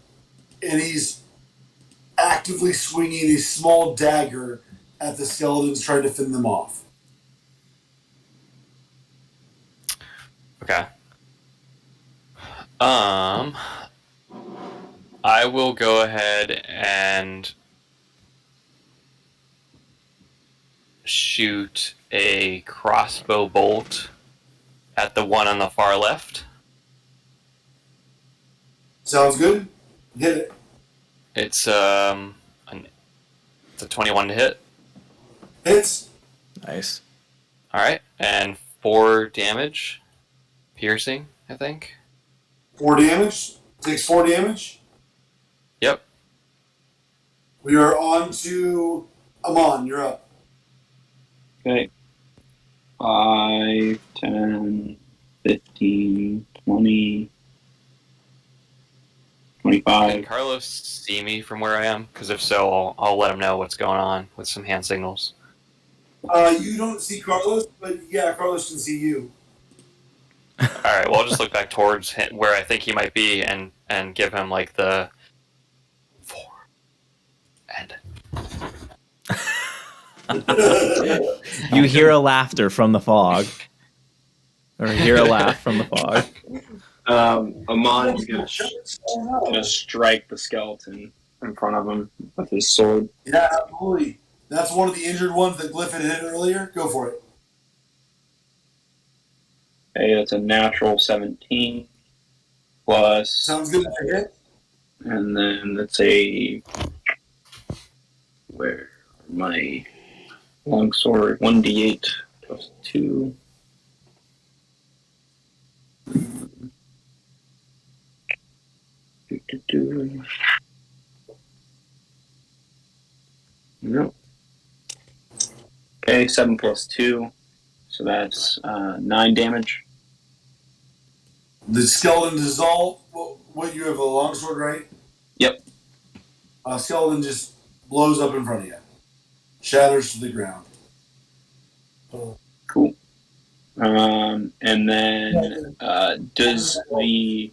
he's actively swinging a small dagger at the skeletons, trying to fend them off. Okay. I will go ahead and shoot a crossbow bolt at the one on the far left. Sounds good. Hit it. It's a 21 to hit. Hits. Nice. All right, and 4 damage, piercing, I think. 4 damage. Takes 4 damage. Yep. We are on to Amon. You're up. Okay. 5, 10, 15, 20, 25. Can Carlos see me from where I am? Because if so, I'll let him know what's going on with some hand signals. You don't see Carlos, but yeah, Carlos can see you. All right. Well, I'll just look back towards him, where I think he might be, and give him like the 4 and. You hear a laughter from the fog. Or hear a laugh from the fog. Amon's gonna strike the skeleton in front of him with his sword. Yeah, absolutely. That's one of the injured ones that Glyph had hit earlier. Go for it. Okay, that's a natural 17 plus. Sounds good to hit. And then that's a. Where are my longsword? 1d8 plus 2. No. Okay, 7 plus 2. So that's 9 damage. The skeleton dissolve. What you have a longsword, right? Yep. Skeleton just blows up in front of you, shatters to the ground. Cool. And then does the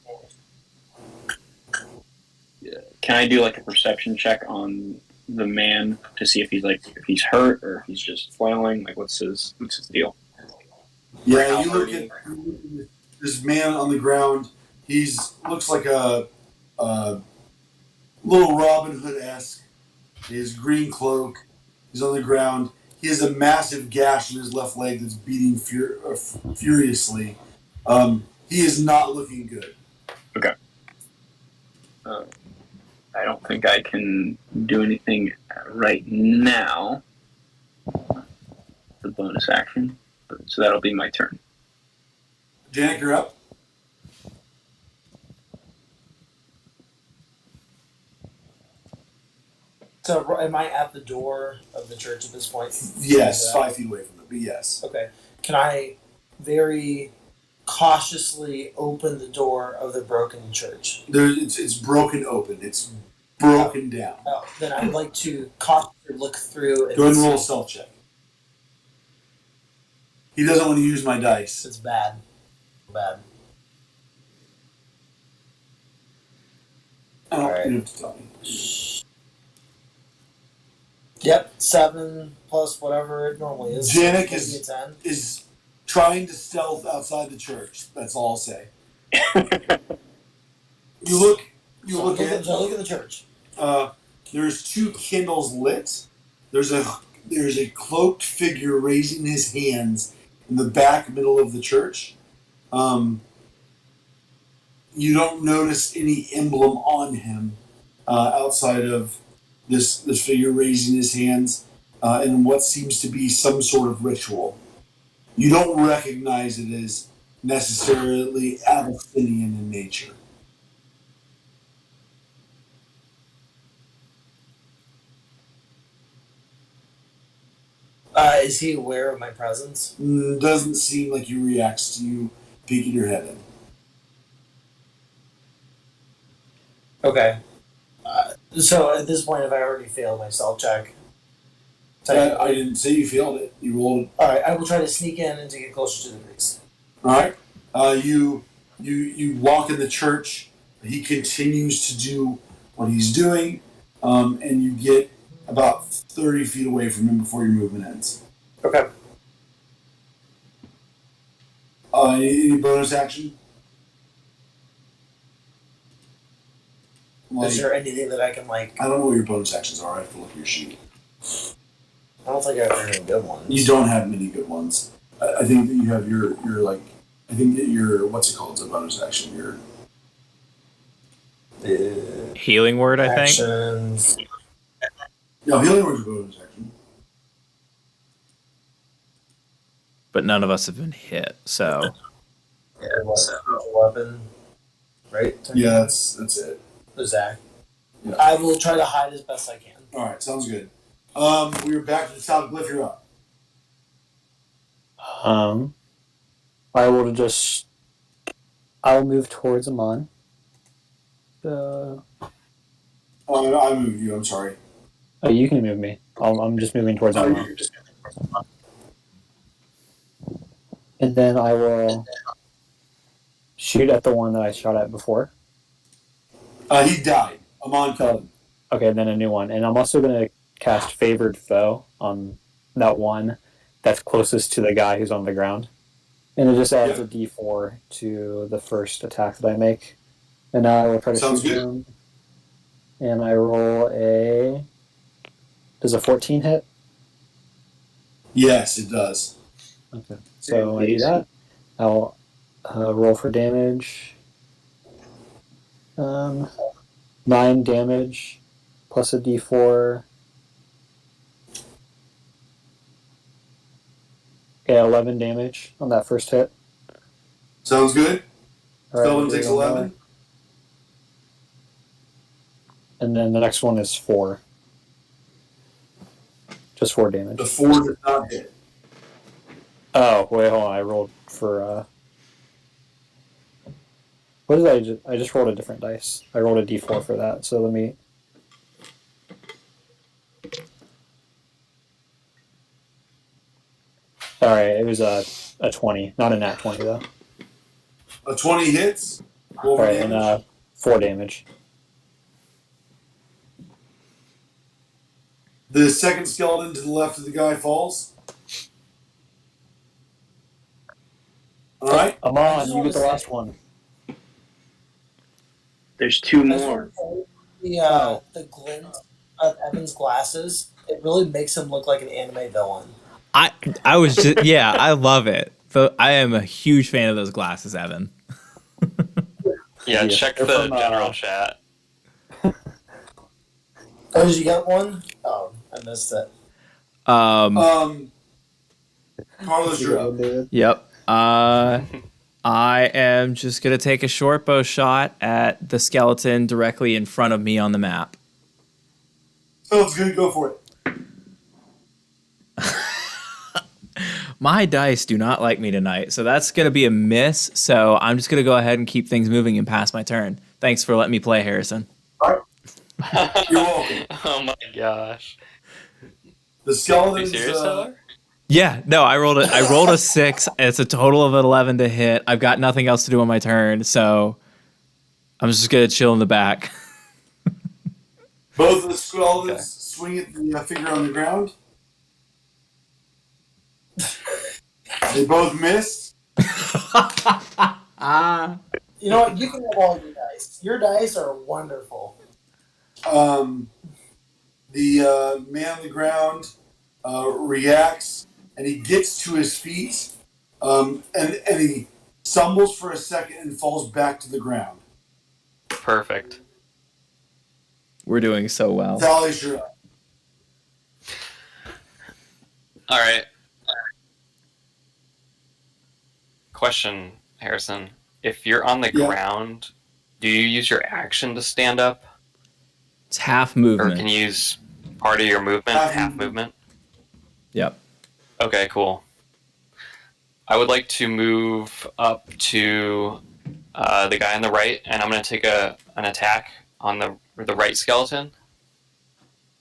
can I do like a perception check on the man to see if he's hurt or if he's just flailing? Like what's his deal? Yeah, you look at this man on the ground. Looks like a little Robin Hood-esque. His green cloak. He's on the ground. He has a massive gash in his left leg that's beating furiously. He is not looking good. Okay. I don't think I can do anything right now. The bonus action, so that'll be my turn. Janek, you're up. So, am I at the door of the church at this point? Yes, 5 feet away from it, but yes. Okay. Can I very cautiously open the door of the broken church? It's broken open. It's broken down. Oh, then I'd like to cautiously look through. And Go ahead and roll a stealth check. He doesn't want to use my dice. It's bad. Bad. I don't Right. you have to tell me. Yep, 7 plus whatever it normally is. Janek Maybe a 10. is trying to stealth outside the church. That's all I'll say. You look at the church. There's 2 candles lit. There's a cloaked figure raising his hands in the back middle of the church. You don't notice any emblem on him outside of this figure raising his hands in what seems to be some sort of ritual. You don't recognize it as necessarily Abyssinian in nature. Is he aware of my presence? Doesn't seem like he reacts to you peeking your head in. Okay. So at this point, have I already failed my stealth check? I didn't say you failed it. You rolled. All right, I will try to sneak in and to get closer to the priest. All right. You walk in the church. He continues to do what he's doing, and you get about 30 feet away from him before your movement ends. Okay. Any bonus action? Is there anything that I can like? I don't know what your bonus actions are. I have to look at your sheet. I don't think I have any good ones. You don't have many good ones. I think that you have your like. I think that your what's it called? It's a bonus action. Your Healing word, I think. actions. no healing word's a bonus action. But none of us have been hit, so. Yeah, weapon. Right. Yeah, that's it. Zach. Yeah. I will try to hide as best I can. All right, sounds good. We are back to the top. Glyph, you're up. I'll move towards Amon. I moved you. I'm sorry. Oh, you can move me. I'm just moving towards Amon. And then I will shoot at the one that I shot at before. He died. Amon killed him. Okay, then a new one. And I'm also going to cast Favored Foe on that one that's closest to the guy who's on the ground. And it just adds a d4 to the first attack that I make. And now I will try to shoot him. And I roll a... Does a 14 hit? Yes, it does. Okay. So I do that. I'll roll for damage. 9 damage plus a d4. Okay, 11 damage on that first hit. Sounds good. Right, takes 11. And then the next one is 4. Just 4 damage. The 4 does not hit. Oh, wait, hold on. I rolled for... What did I just rolled a different dice. I rolled a d4 for that. So let me. Sorry, it was a 20, not a nat 20 though. A 20 hits. Roll All for right, damage. and 4 damage. The second skeleton to the left of the guy falls. All right. Amon, you get the last one. There's 2 I just more. want to say the glint of Evan's glasses, it really makes him look like an anime villain. I was just I love it. I am a huge fan of those glasses, Evan. Yeah, check They're the from, general chat. Oh, did you get one? Oh, I missed it. Carlos, you're up. David? Yep. I am just gonna take a short bow shot at the skeleton directly in front of me on the map. Sounds good. Go for it. My dice do not like me tonight, so that's gonna be a miss. So I'm just gonna go ahead and keep things moving and pass my turn. Thanks for letting me play, Harrison. All right. You're welcome. Oh my gosh. The Are you skeletons. serious, Tyler? Yeah, no, I rolled a 6. It's a total of 11 to hit. I've got nothing else to do on my turn, so I'm just gonna chill in the back. Both of the skeletons swing at the figure on the ground. They both missed. You know what? You can have all your dice. Your dice are wonderful. The man on the ground reacts, and he gets to his feet, and he stumbles for a second and falls back to the ground. Perfect. We're doing so well. Thales, you're up. All right. Question, Harrison. If you're on the ground, do you use your action to stand up? It's half Or movement. can you use part of your movement, half movement? Yep. Okay, cool. I would like to move up to the guy on the right, and I'm going to take an attack on the right skeleton.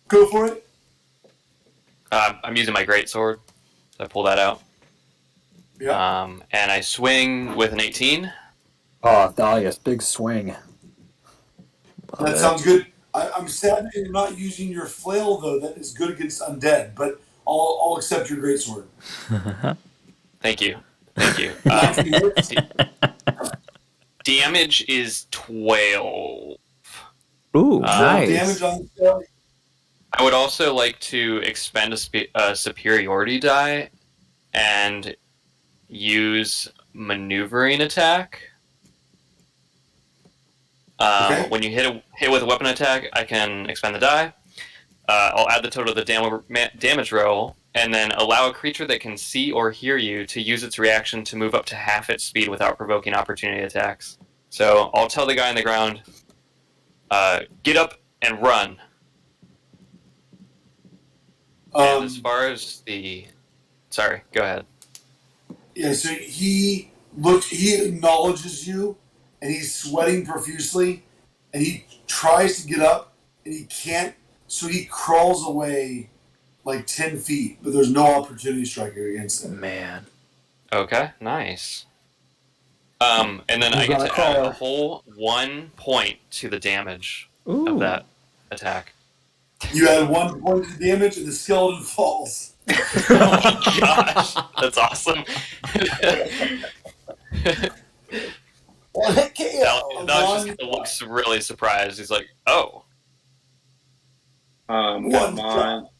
Go for it. I'm using my greatsword, so I pull that out. Yeah. And I swing with an 18. Oh, Dahlia's big swing. That sounds good. I'm sad that you're not using your flail, though. That is good against undead, but I'll accept your greatsword. Thank you. Damage is 12. Ooh, nice. Damage on the spell. I would also like to expend a superiority die and use maneuvering attack. Okay. When you hit with a weapon attack, I can expend the die. I'll add the total of the damage roll, and then allow a creature that can see or hear you to use its reaction to move up to half its speed without provoking opportunity attacks. So I'll tell the guy on the ground, get up and run. And as far as the... Sorry, go ahead. Yeah, so he acknowledges you, and he's sweating profusely, and he tries to get up, and he can't, so he crawls away like 10 feet, but there's no opportunity striker against him. Man. Okay, nice. And then I get to add a whole 1 point to the damage of that attack. You add 1 point to the damage, and the skeleton falls. Oh my gosh, that's awesome. Alex just looks really surprised. He's like, "Oh." Amon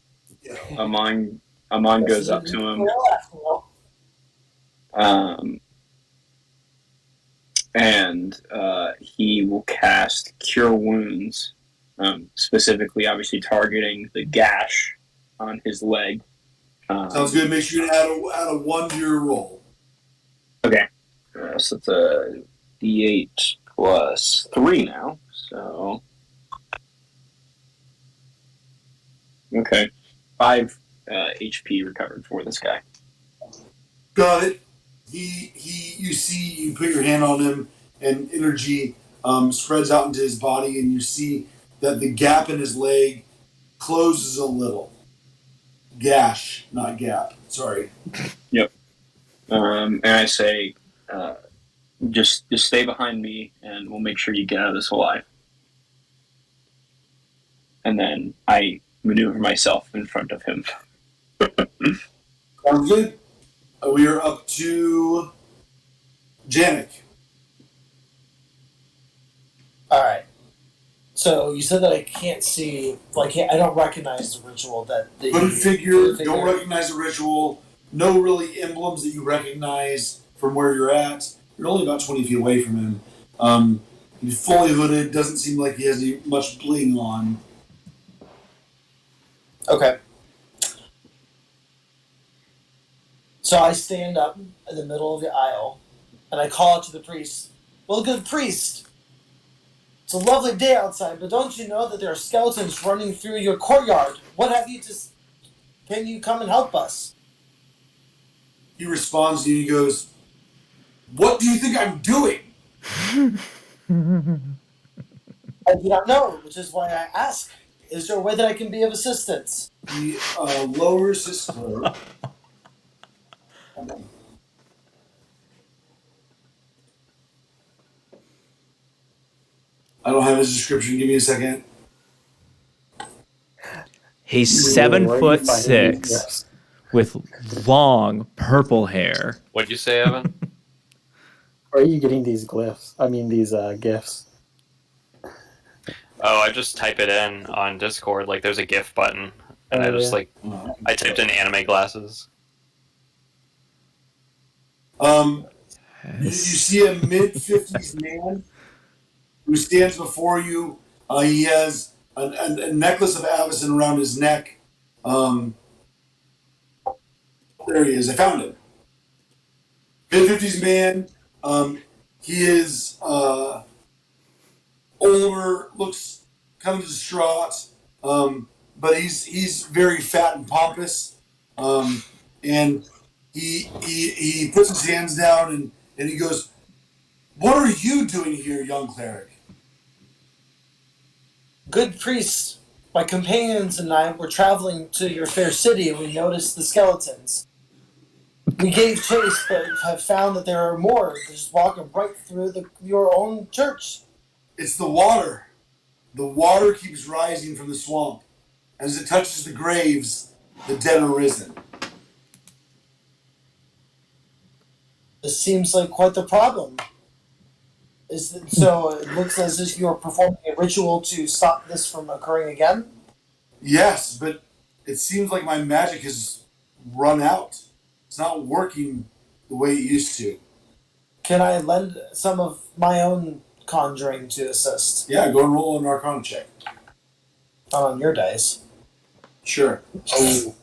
goes up to him. And he will cast Cure Wounds, specifically, obviously targeting the gash on his leg. Sounds good. Make sure you add a 1 to your roll. Okay. So it's a D8 plus 3 now. So. Okay. 5 HP recovered for this guy. Got it. You put your hand on him. and energy spreads out into his body, and you see that the gap in his leg closes a little. Gash, not gap. Sorry. Yep. And I say, just stay behind me, and we'll make sure you get out of this alive. And then I maneuver myself in front of him. Sounds good. We are up to Janik. All right. So you said that I can't see, like I don't recognize the ritual that the Hooded figure, don't recognize the ritual. No really emblems that you recognize from where you're at. You're only about 20 feet away from him. He's fully hooded. Doesn't seem like he has much bling on. Okay. So I stand up in the middle of the aisle, and I call out to the priest. Well, good priest, it's a lovely day outside, but don't you know that there are skeletons running through your courtyard? What have you to... Can you come and help us? He responds to you. He goes, "What do you think I'm doing?" I do not know, which is why I ask. Is there a way that I can be of assistance? He lowers his cloak. I don't have his description. Give me a second. He's Where are you finding these 7'6" gifts? with long purple hair. What'd you say, Evan? Where are you getting these glyphs? I mean, these gifts. Oh, I just type it in on Discord. Like, there's a GIF button, and I just I typed in anime glasses. You see a mid-50s man who stands before you. He has a necklace of avison around his neck. There he is. I found him. Mid-50s man. He is older, looks kind of distraught, but he's very fat and pompous. And he puts his hands down and he goes, "What are you doing here, young cleric?" Good priest, my companions and I were traveling to your fair city and we noticed the skeletons. We gave chase, but have found that there are more. They're just walking right through your own church. It's the water. The water keeps rising from the swamp. As it touches the graves, the dead are risen. This seems like quite the problem. So it looks as if you're performing a ritual to stop this from occurring again? Yes, but it seems like my magic has run out. It's not working the way it used to. Can I lend some of my own conjuring to assist? Yeah, go and roll an Arcana check. Not on your dice. Sure. So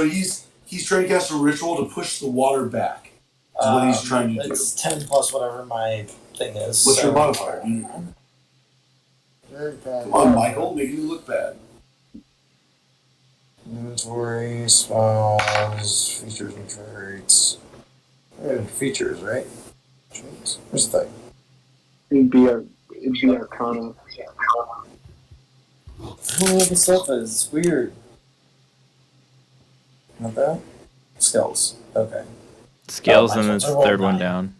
he's trying to cast a ritual to push the water back. Is what he's trying to do. It's 10 plus whatever my thing is. What's your modifier? Very bad. Come on, Michael, making you look bad. Inventory, spells, features and traits. Features, right? Traits. Where's the thing? It'd be Arcana. Oh, the stuff is weird. Not that? Skills. Okay. Skills Oh, and mine's the roll third one 9. down.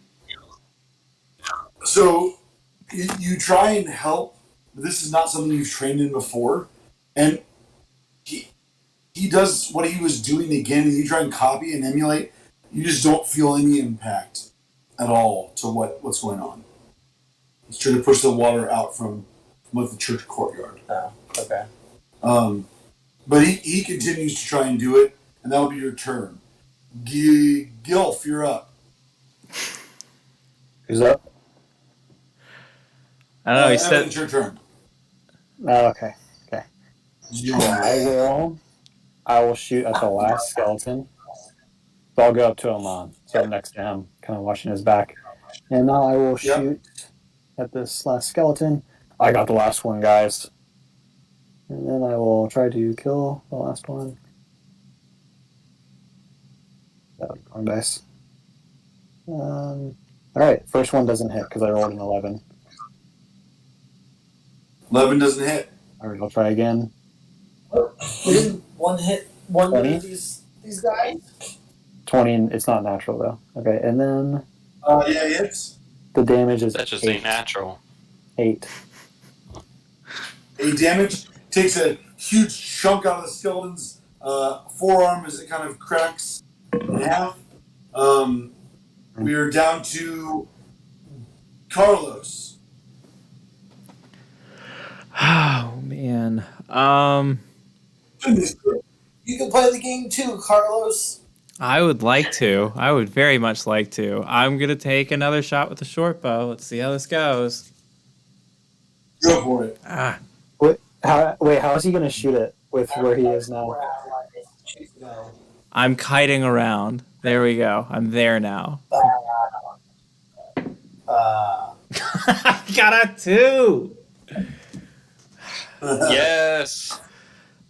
So you try and help, but this is not something you've trained in before. And he does what he was doing again, and you try and copy and emulate. You just don't feel any impact at all to what's going on. He's trying to push the water out from the church courtyard. Oh, okay. But he continues to try and do it, and that'll be your turn. Gilf, you're up. Who's up? I don't know. He Evan, said it's your turn. Oh, okay. You're I will shoot at the last skeleton. So I'll go up to him, so I'm next to him, kind of watching his back. And now I will shoot at this last skeleton. I got the last one, guys. And then I will try to kill the last one. That was wrong dice. All right, first one doesn't hit because I rolled an 11. 11 doesn't hit. All right, I'll try again. We didn't one hit one 20? of these guys. 20. It's not natural though. Okay, and then Yeah, it hits. the damage is That just 8. ain't natural. 8. 8 damage. Takes a huge chunk out of the skeleton's forearm as it kind of cracks in half. We are down to Carlos. Oh man. You can play the game too, Carlos. I would like to. I would very much like to. I'm gonna take another shot with the short bow. Let's see how this goes. Go for it. Ah, How is he going to shoot it with where he is now? I'm kiting around. There we go. I'm there now. Got a 2. Yes.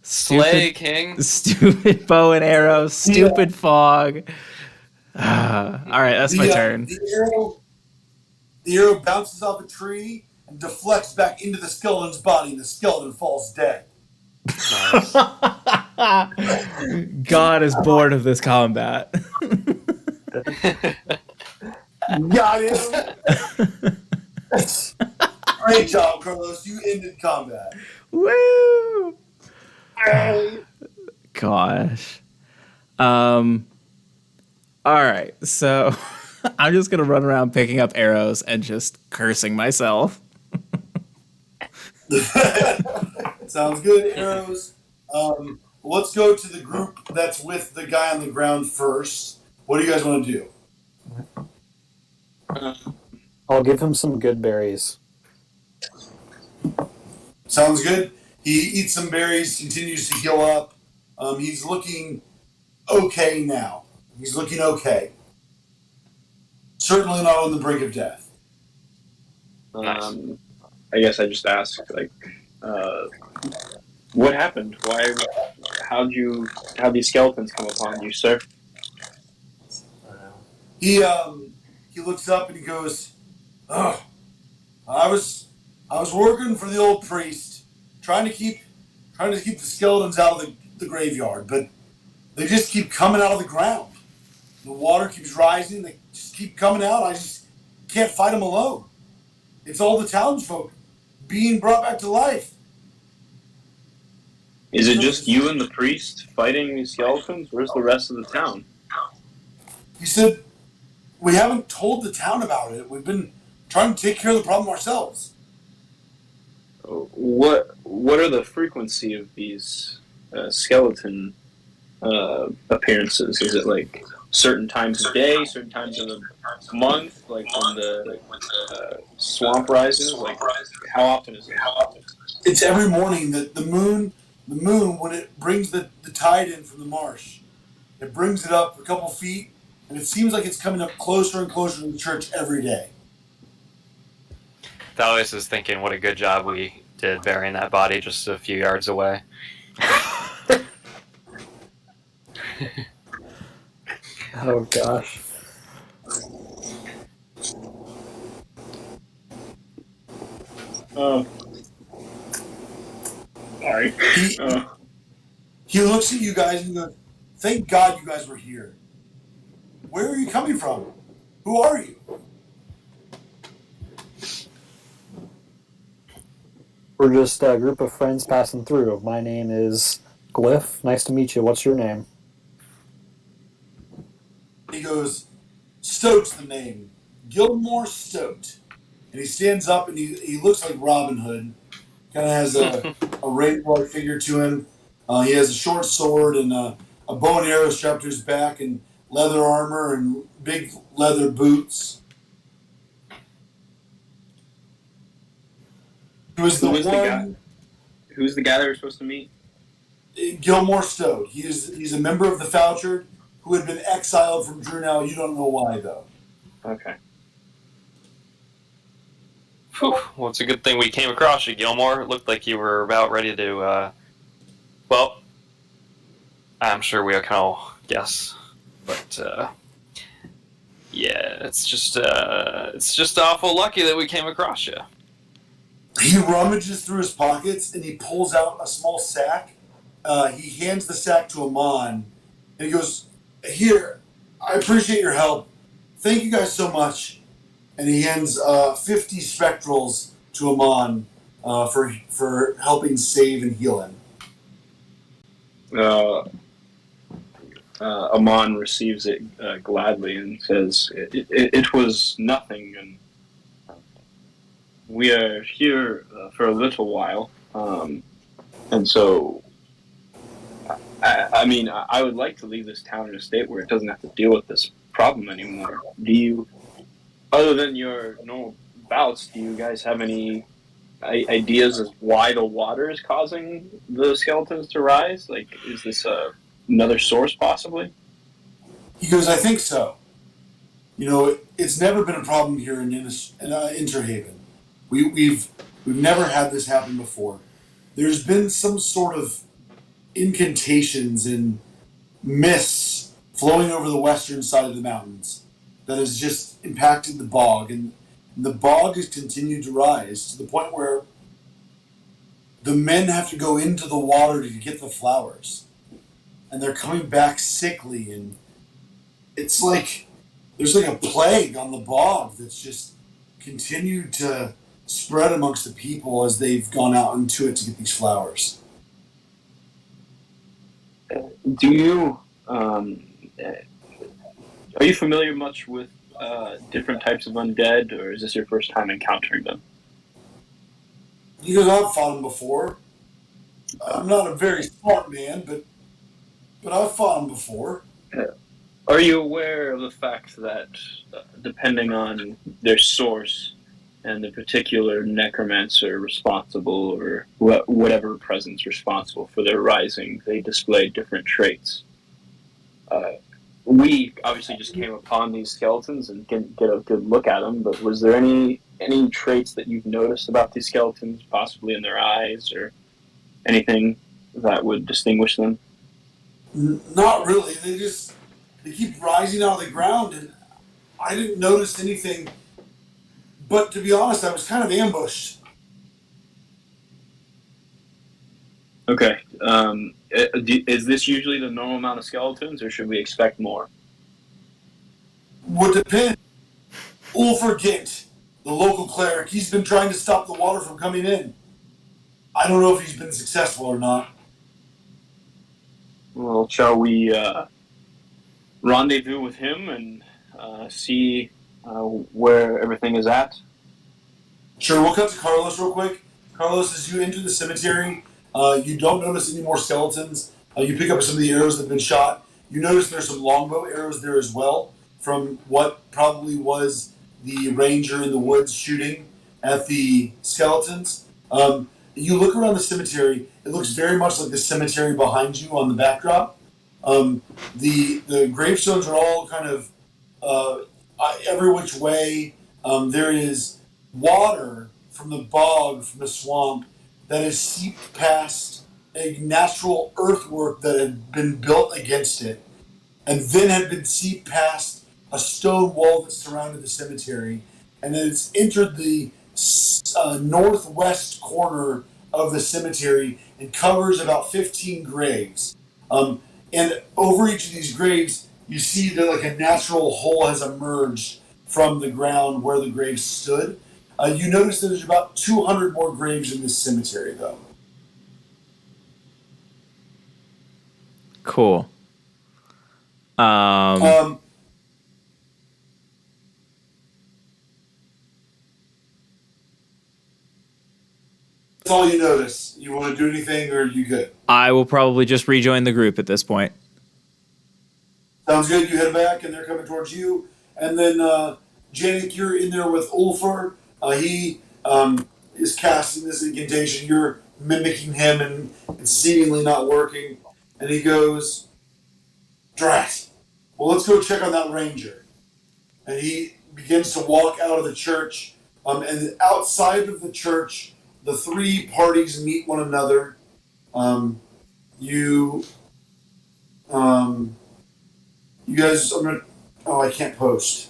Slay, King. Stupid bow and arrow. Stupid fog. All right, that's my turn. The arrow bounces off a tree and deflects back into the skeleton's body, and the skeleton falls dead. Nice. God is bored of this combat. Got him. Great job, Carlos. You ended combat. Woo! Gosh. All right, so I'm just gonna run around picking up arrows and just cursing myself. Sounds good, arrows. Let's go to the group that's with the guy on the ground first. What do you guys want to do? I'll give him some good berries. Sounds good. He eats some berries, continues to heal up. He's looking okay now. He's looking okay. Certainly not on the brink of death. I guess I just ask, like, what happened? How'd these skeletons come upon you, sir? He looks up and he goes, "Oh, I was working for the old priest, trying to keep the skeletons out of the graveyard, but they just keep coming out of the ground. The water keeps rising. They just keep coming out. I just can't fight them alone. It's all the townsfolk being brought back to life." Is it just you and the priest fighting these skeletons? Where's the rest of the town? He said, "We haven't told the town about it. We've been trying to take care of the problem ourselves." What are the frequency of these skeleton appearances? Is it like certain times of day, certain times of the month, like when the swamp rises? Like, how often is it? It's every morning that the moon, when it brings the tide in from the marsh, it brings it up a couple feet, and it seems like it's coming up closer and closer to the church every day. Thalius is thinking what a good job we did burying that body just a few yards away. Oh gosh. Sorry. He looks at you guys and goes, "Thank God you guys were here. Where are you coming from? Who are you?" We're just a group of friends passing through. My name is Glyph. Nice to meet you. What's your name? He goes, "Stote's the name. Gilmore Stote." And he stands up and he looks like Robin Hood. Kind of has a rainbow figure to him. He has a short sword and a bow and arrow strapped to his back and leather armor and big leather boots. He was Who's the guy that we're supposed to meet? Gilmore Stote. He's a member of the Foucher who had been exiled from Drunel. You don't know why, though. Okay. Whew. Well, it's a good thing we came across you, Gilmore. It looked like you were about ready to, well, I'm sure we can all guess. But Yeah, it's just awful lucky that we came across you. He rummages through his pockets and he pulls out a small sack. He hands the sack to Amon and he goes, "Here, I appreciate your help. Thank you guys so much." And he hands 50 spectrals to Amon for helping save and heal him. Amon receives it gladly and says, "It was nothing, and we are here for a little while, and so." I mean, I would like to leave this town in a state where it doesn't have to deal with this problem anymore. Do you, other than your normal bouts, do you guys have any ideas as why the water is causing the skeletons to rise? Like, is this another source possibly? He goes, "I think so. It's never been a problem here in Interhaven. We've never had this happen before. There's been some sort of incantations and mists flowing over the western side of the mountains that has just impacted the bog, and the bog has continued to rise to the point where the men have to go into the water to get the flowers, and they're coming back sickly, and it's like there's like a plague on the bog that's just continued to spread amongst the people as they've gone out into it to get these flowers." Do you are you familiar much with different types of undead, or is this your first time encountering them? He goes, "I've fought them before. I'm not a very smart man, but I've fought them before." Are you aware of the fact that, depending on their source and the particular necromancer responsible, or whatever presence responsible for their rising, they display different traits? We obviously just came upon these skeletons and can get a good look at them, but was there any traits that you've noticed about these skeletons, possibly in their eyes or anything that would distinguish them? Not really. They keep rising out of the ground, and I didn't notice anything. But to be honest, I was kind of ambushed. Okay. Is this usually the normal amount of skeletons, or should we expect more? Would depend. Ulfer Gint, the local cleric, he's been trying to stop the water from coming in. I don't know if he's been successful or not. Well, shall we rendezvous with him and see where everything is at? Sure, we'll cut to Carlos real quick. Carlos, as you enter the cemetery, you don't notice any more skeletons. You pick up some of the arrows that have been shot. You notice there's some longbow arrows there as well, from what probably was the ranger in the woods shooting at the skeletons. You look around the cemetery, it looks very much like the cemetery behind you on the backdrop. The gravestones are all kind of every which way. There is water from the bog, from the swamp, that has seeped past a natural earthwork that had been built against it, and then had been seeped past a stone wall that surrounded the cemetery, and then it's entered the northwest corner of the cemetery and covers about 15 graves. And over each of these graves, you see that like a natural hole has emerged from the ground where the graves stood. You notice that there's about 200 more graves in this cemetery, though. Cool. Um, that's all you notice. You want to do anything, or are you good? I will probably just rejoin the group at this point. Sounds good. You head back, and they're coming towards you. And then, Janik, you're in there with Ulfar. He is casting this incantation. You're mimicking him, and it's seemingly not working. And he goes, "Drat. Well, let's go check on that ranger." And he begins to walk out of the church. And outside of the church, the three parties meet one another. You, you guys, oh, I can't post.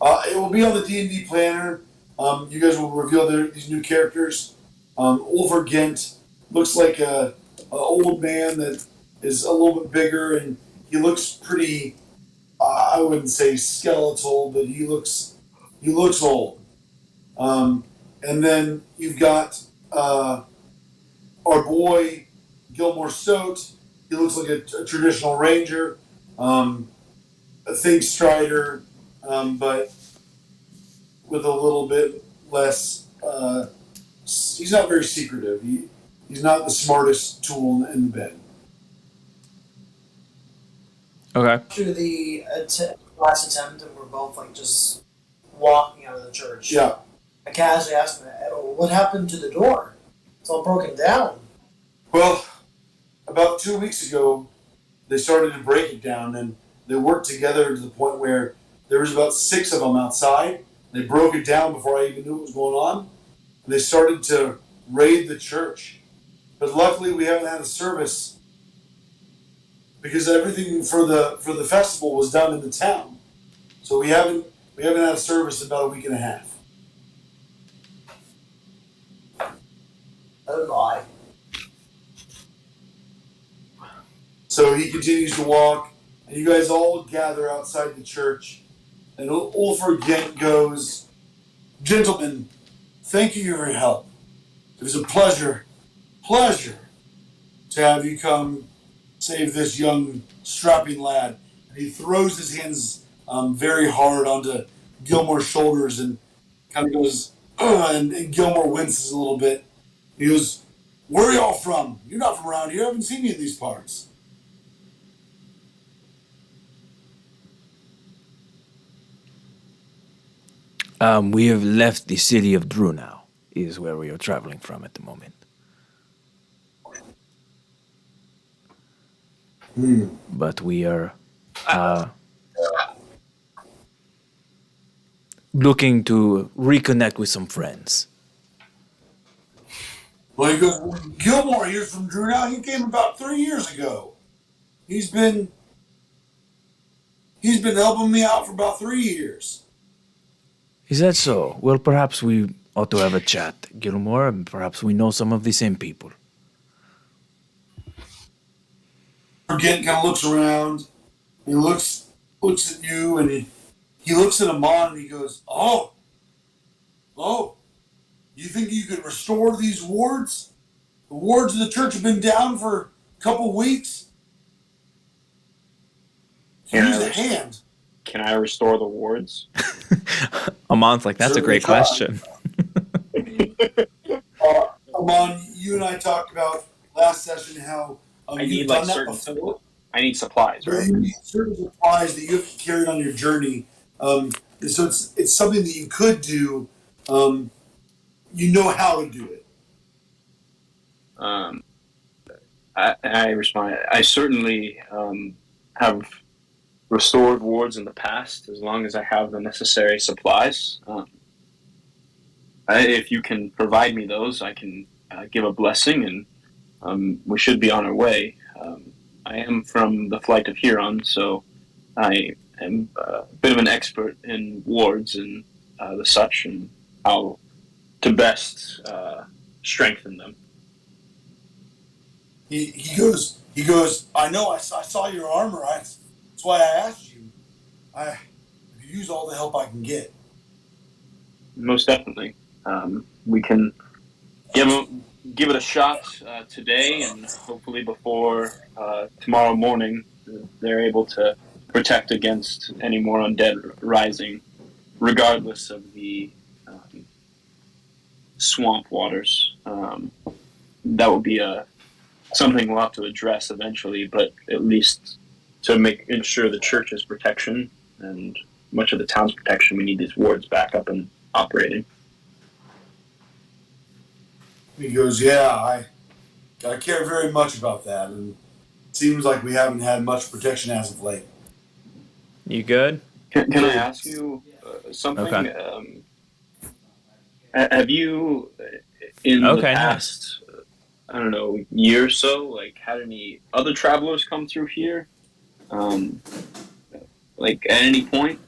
It will be on the D&D planner. You guys will reveal these new characters. Ulver Gent looks like a old man that is a little bit bigger, and he looks pretty. I wouldn't say skeletal, but he looks old. And then you've got our boy Gilmore Stoat. He looks like a traditional ranger. A think Strider, but with a little bit less. He's not very secretive. He's not the smartest tool in the bed. Okay. After the last attempt, and we're both like just walking out of the church. Yeah. I casually asked him, "What happened to the door? It's all broken down." Well, about 2 weeks ago, they started to break it down, and they worked together to the point where there was about 6 of them outside. They broke it down before I even knew what was going on, and they started to raid the church. But luckily, we haven't had a service because everything for the festival was done in the town. So we haven't had a service in about a week and a half. Oh my! So he continues to walk, and you guys all gather outside the church. And Ulfr Gent goes, "Gentlemen, thank you for your help. It was a pleasure to have you come save this young strapping lad." And he throws his hands very hard onto Gilmore's shoulders and kind of goes, and Gilmore winces a little bit. He goes, "Where are y'all from? You're not from around here. I haven't seen you in these parts." We have left the city of Drunau, is where we are traveling from at the moment. But we are looking to reconnect with some friends. Well, he goes, "Well, Gilmore here's from Drunau. He came about 3 years ago. He's been helping me out for about 3 years." Is that so? Well, perhaps we ought to have a chat, Gilmore, and perhaps we know some of the same people. Gent kind of looks around. He looks at you, and he looks at Amon, and he goes, "Oh, you think you could restore these wards? The wards of the church have been down for a couple weeks. Can Use I a hand." Can I restore the wards? Amon's like, that's a Certainly great try. question. Amon, you and I talked about last session how I you've need done like that certain. before. I need supplies, But right? you need certain supplies that you have carried on your journey. And so it's something that you could do. You know how to do it. I respond. I certainly have restored wards in the past, as long as I have the necessary supplies. If you can provide me those, I can give a blessing, and we should be on our way. I am from the Flight of Huron, so I am a bit of an expert in wards and the such, and how to best strengthen them. He goes. "I know. I saw your armor. That's why I asked you. I could use all the help I can get." Most definitely, we can give it a shot today, and hopefully before tomorrow morning, they're able to protect against any more undead rising, regardless of the swamp waters. That will be something we'll have to address eventually, but at least to ensure the church's protection and much of the town's protection, we need these wards back up and operating. He goes, "Yeah, I care very much about that, and it seems like we haven't had much protection as of late." You good? Can I ask you something? Okay. Have you, in the Okay, past, I don't know, year or so, like had any other travelers come through here? Like at any point?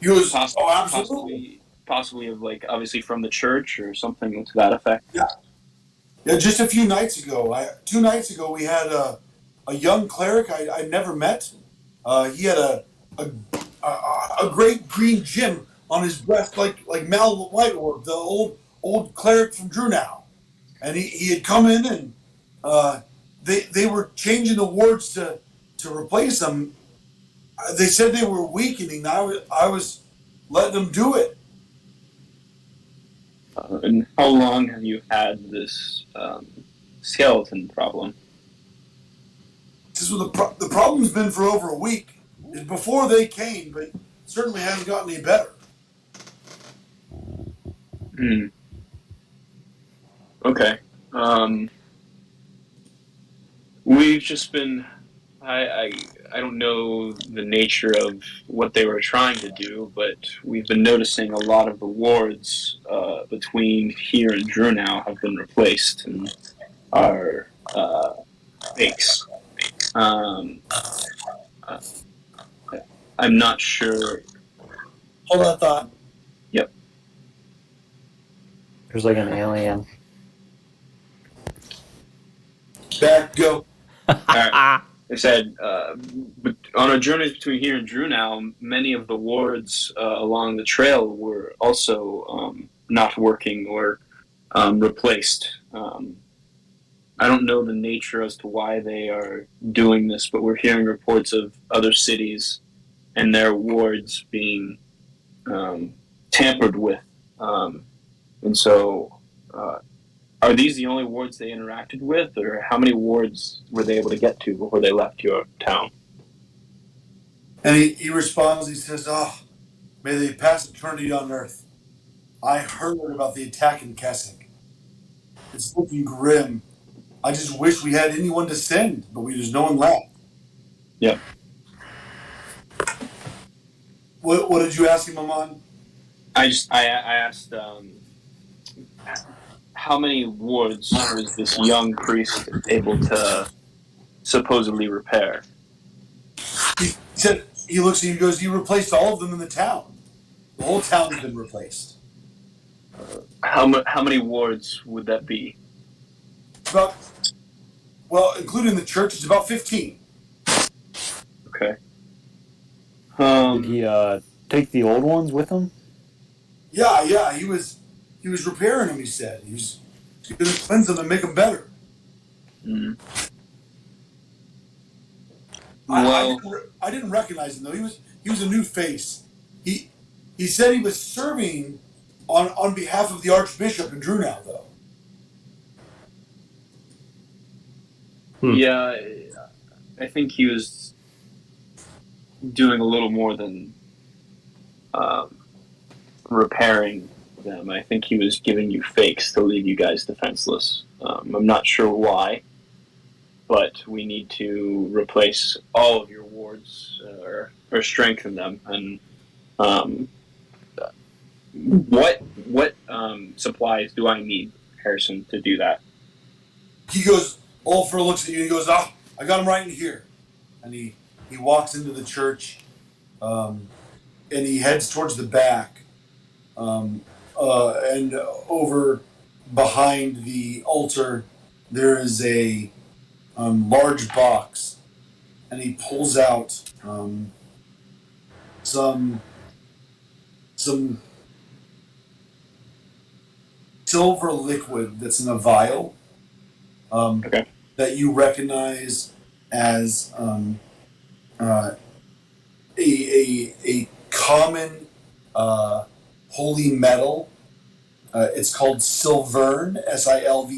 He goes, "Oh, absolutely." Possibly of like obviously from the church or something to that effect. Yeah, yeah. Just a few nights ago, 2 nights ago, we had a young cleric I never met. He had a a great green gem on his breast, like Mal Whiteorb, the old cleric from Drunau, and he had come in and they were changing the wards to replace them. They said they were weakening. I was letting them do it. And how long have you had this skeleton problem? This is what the problem's been for over a week. It's before they came, but certainly hasn't gotten any better. Hmm. Okay. We've just been. I don't know the nature of what they were trying to do, but we've been noticing a lot of the wards between here and Drew now have been replaced and are fakes. Um, uh, I'm not sure. Hold that thought. Yep. There's like an alien. Back go. All right. They said on our journeys between here and Drew now, many of the wards along the trail were also not working or replaced. I don't know the nature as to why they are doing this, but we're hearing reports of other cities and their wards being tampered with. And so, are these the only wards they interacted with, or how many wards were they able to get to before they left your town? And he responds, he says, "Oh, may they pass eternity on earth. I heard about the attack in Keswick. It's looking grim. I just wish we had anyone to send, but there's no one left." Yep. What did you ask him, Amon? I asked how many wards was this young priest able to supposedly repair? He said, he looks at you, he goes, "You replaced all of them in the town. The whole town's been replaced." How many wards would that be? It's about, well, including the church, it's about 15. Okay. Did he take the old ones with him? Yeah, he was repairing them, he said. He was going to cleanse them and make them better. Mm. I didn't recognize him though. He was a new face. He said he was serving on behalf of the Archbishop in Drunau though. Yeah, I think he was doing a little more than repairing them. I think he was giving you fakes to leave you guys defenseless. I'm not sure why, but we need to replace all of your wards or strengthen them. And what supplies do I need, Harrison, to do that? He goes, Olfer looks at you and he goes, "Ah, I got him right in here." And he walks into the church, and he heads towards the back, and over behind the altar there is a large box, and he pulls out some silver liquid that's in a vial, Okay. that you recognize as a common holy metal. It's called silvern, Silvern.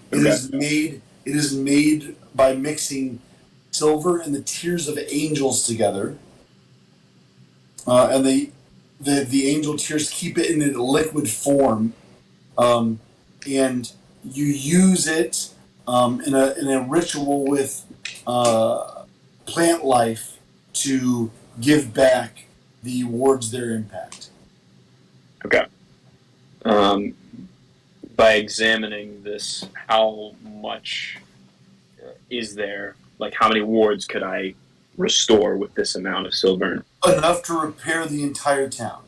It Okay. is made. It is made by mixing silver and the tears of angels together, and the angel tears keep it in a liquid form, and you use it in a ritual with plant life to give back the wards their impact. Okay. Um, by examining this, how much is there? Like, how many wards could I restore with this amount of silver? Enough to repair the entire town.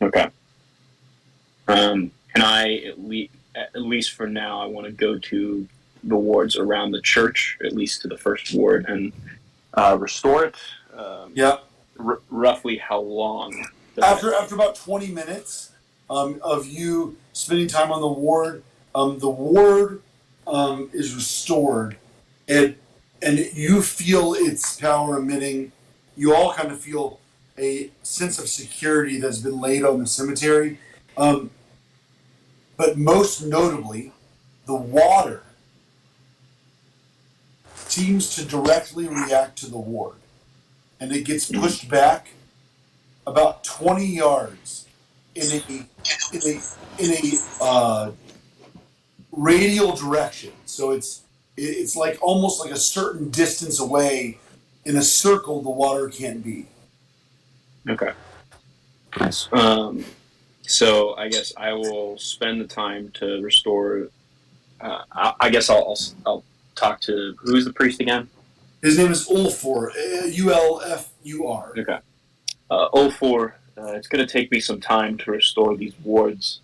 Okay. Can I at least for now, I want to go to the wards around the church, at least to the first ward, and restore it. Yeah. Roughly how long? After about 20 minutes of you spending time on the ward is restored, and you feel its power emitting. You all kind of feel a sense of security that's been laid on the cemetery, but most notably, the water seems to directly react to the ward, and it gets pushed back about 20 yards in a radial direction. So it's like almost like a certain distance away in a circle the water can't be. Okay. So I guess I will spend the time to restore. I guess I'll talk to who's the priest again. His name is Ulfur, Ulfur. Okay. 04. It's going to take me some time to restore these wards.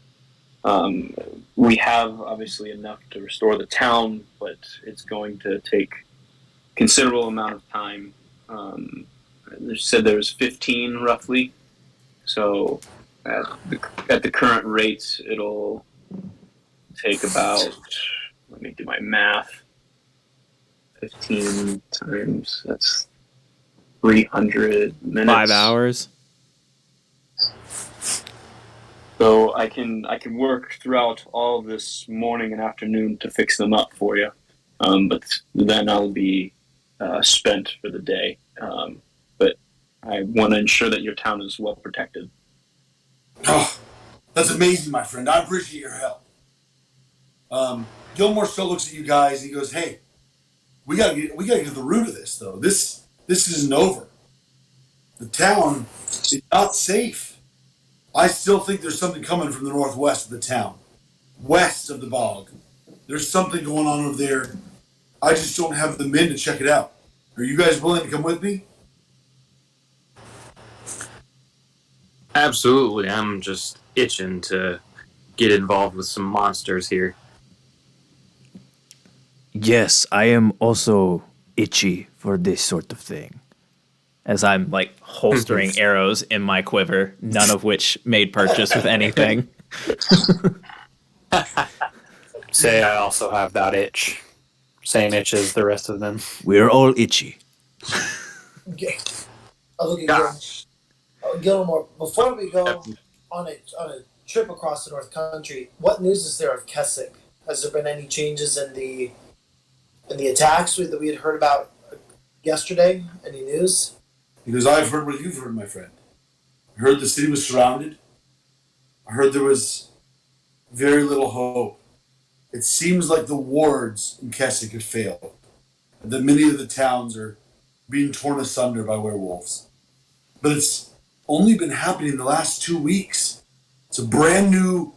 We have obviously enough to restore the town, but it's going to take considerable amount of time. They said there was 15 roughly. So at the current rates, it'll take about, let me do my math, 15 times, that's 300 minutes. 5 hours. So I can work throughout all this morning and afternoon to fix them up for you, but then I'll be spent for the day. But I want to ensure that your town is well protected. Oh, that's amazing, my friend. I appreciate your help. Gilmore still looks at you guys. And he goes, "Hey, we gotta get to the root of this, though. This isn't over. The town is not safe. I still think there's something coming from the northwest of the town, west of the bog. There's something going on over there. I just don't have the men to check it out. Are you guys willing to come with me?" Absolutely. I'm just itching to get involved with some monsters here. Yes, I am also itchy for this sort of thing. As I'm like holstering arrows in my quiver, none of which made purchase with anything. Say I also have that itch. Same itch as the rest of them. We're all itchy. I look at Gilmore. Before we go on a trip across the North Country, what news is there of Keswick? Has there been any changes in the attacks that we had heard about yesterday? Any news? Because I've heard what you've heard, my friend. I heard the city was surrounded. I heard there was very little hope. It seems like the wards in Keswick have failed. That many of the towns are being torn asunder by werewolves. But it's only been happening the last 2 weeks. It's a brand new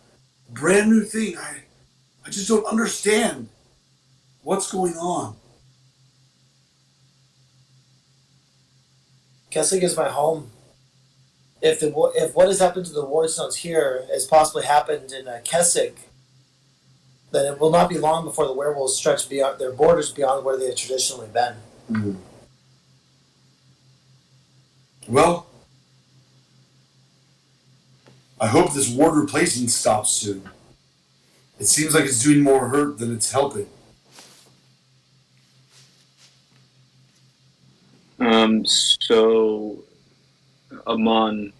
thing. I just don't understand what's going on. Keswick is my home. If what has happened to the Wardstones here has possibly happened in Keswick, then it will not be long before the werewolves stretch beyond their borders beyond where they have traditionally been. Mm-hmm. Well, I hope this ward replacement stops soon. It seems like it's doing more hurt than it's helping. So Amon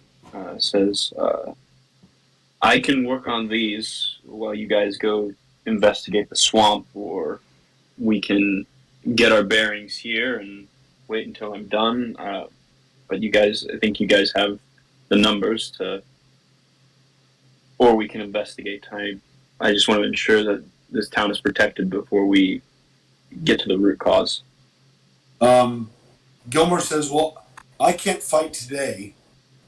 says, I can work on these while you guys go investigate the swamp, or we can get our bearings here and wait until I'm done. But I think you guys have the numbers or we can investigate. I just want to ensure that this town is protected before we get to the root cause. Gilmore says, "Well, I can't fight today,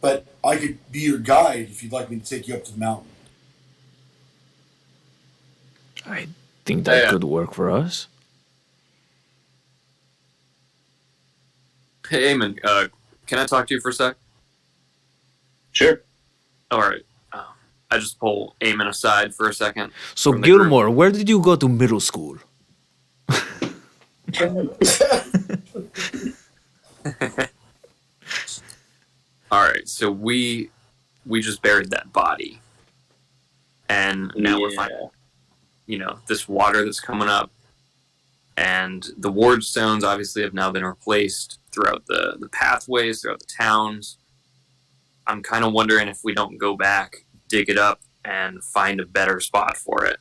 but I could be your guide if you'd like me to take you up to the mountain." I think that could work for us. Hey, Eamon, can I talk to you for a sec? Sure. All right. I just pull Eamon aside for a second. So, from the group. Gilmore, where did you go to middle school? All right, so we just buried that body, and now we're finding, this water that's coming up, and the ward stones obviously have now been replaced throughout the pathways, throughout the towns. I'm kind of wondering if we don't go back, dig it up, and find a better spot for it.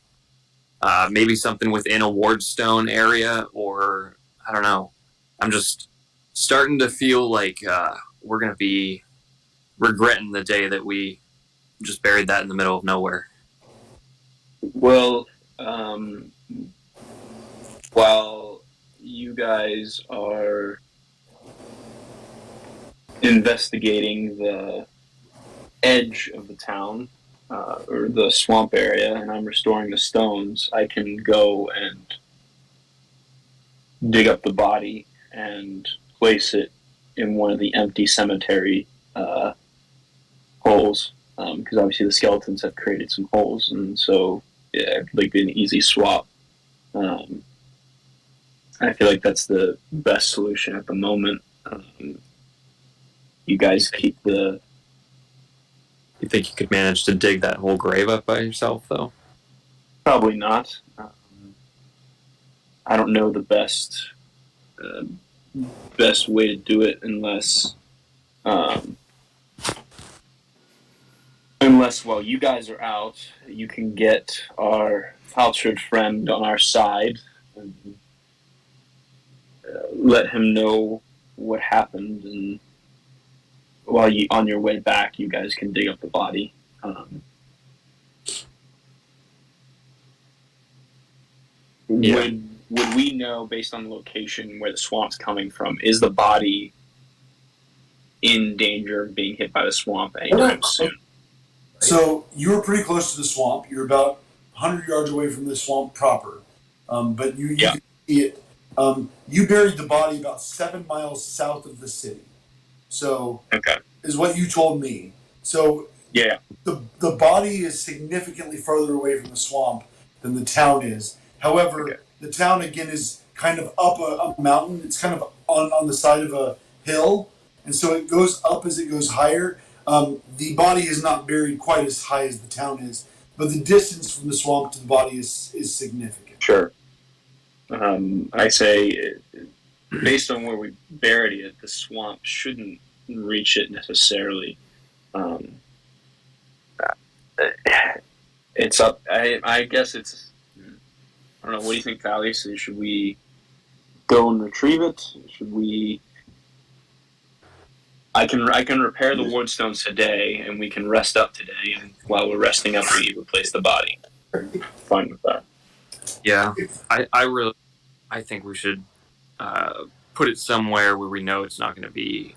Maybe something within a wardstone area, or I don't know. I'm just starting to feel like we're gonna be regretting the day that we just buried that in the middle of nowhere. Well, while you guys are investigating the edge of the town or the swamp area, and I'm restoring the stones, I can go and dig up the body and place it in one of the empty cemetery holes, because obviously the skeletons have created some holes, and so yeah, it could like be an easy swap. Um, I feel like that's the best solution at the moment. You guys keep the. You think you could manage to dig that whole grave up by yourself, though? Probably not. I don't know the best way to do it unless while you guys are out, you can get our Falchard friend on our side and let him know what happened, and while you on your way back, you guys can dig up the body. Yeah. Would we know based on the location where the swamp's coming from? Is the body in danger of being hit by the swamp anytime soon? So you were pretty close to the swamp. You're about 100 yards away from the swamp proper, but you can see it. You buried the body about 7 miles south of the city. So is what you told me. So yeah, the body is significantly further away from the swamp than the town is. However, the town again is kind of up a mountain. It's kind of on the side of a hill, and so it goes up as it goes higher. The body is not buried quite as high as the town is, but the distance from the swamp to the body is significant. Sure. I say, based on where we buried it, the swamp shouldn't reach it necessarily. It's up. I guess it's. I don't know. What do you think, Valley? So should we go and retrieve it? Should we? I can repair the ward stones today, and we can rest up today. And while we're resting up, we replace the body. Fine with that. Yeah, I think we should put it somewhere where we know it's not going to be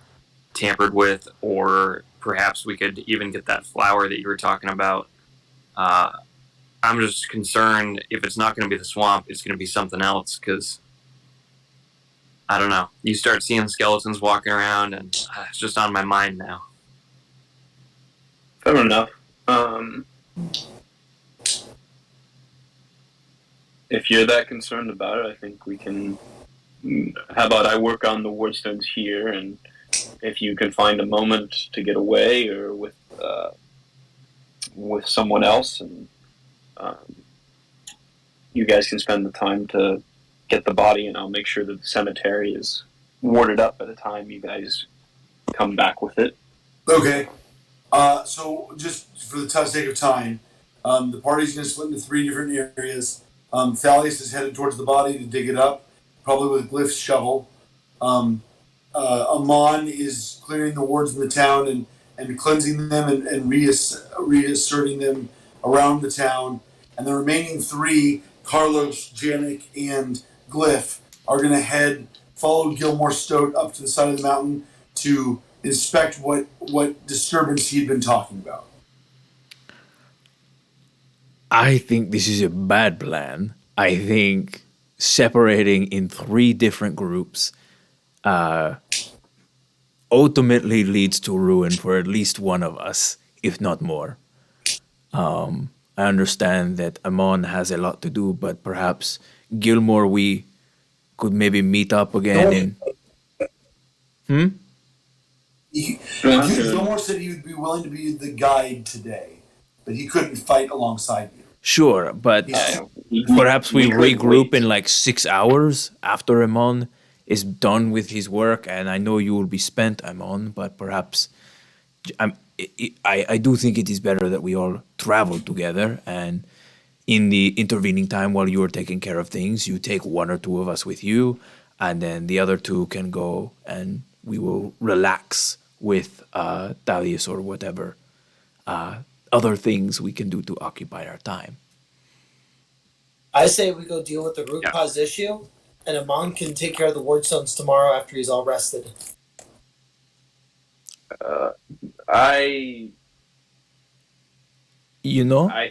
tampered with, or perhaps we could even get that flower that you were talking about. I'm just concerned if it's not going to be the swamp, it's going to be something else, because I don't know. You start seeing skeletons walking around, and it's just on my mind now. Fair enough. If you're that concerned about it, I think we can. How about I work on the wardstones here, and if you can find a moment to get away or with someone else, and you guys can spend the time to get the body, and I'll make sure that the cemetery is warded up by the time you guys come back with it. Okay. So just for the sake of time, the party's going to split into 3 different areas. Thalius is headed towards the body to dig it up, probably with Glyph's shovel. Amon is clearing the wards in the town and cleansing them and reasserting them around the town. And the remaining 3, Carlos, Janik, and Glyph, are going to follow Gilmore Stoat up to the side of the mountain to inspect what disturbance he'd been talking about. I think this is a bad plan. I think separating in 3 different groups ultimately leads to ruin for at least one of us, if not more. I understand that Amon has a lot to do, but perhaps Gilmore, we could maybe meet up again in. Gilmore said he would be willing to be the guide today, but he couldn't fight alongside you. Sure, but perhaps we regroup in like 6 hours after Amon is done with his work, and I know you will be spent, Amon, but perhaps I do think it is better that we all travel together, and in the intervening time while you are taking care of things, you take one or two of us with you, and then the other two can go and we will relax with Thalius or whatever other things we can do to occupy our time. I say we go deal with the root cause issue, and Amon can take care of the ward stones tomorrow after he's all rested. I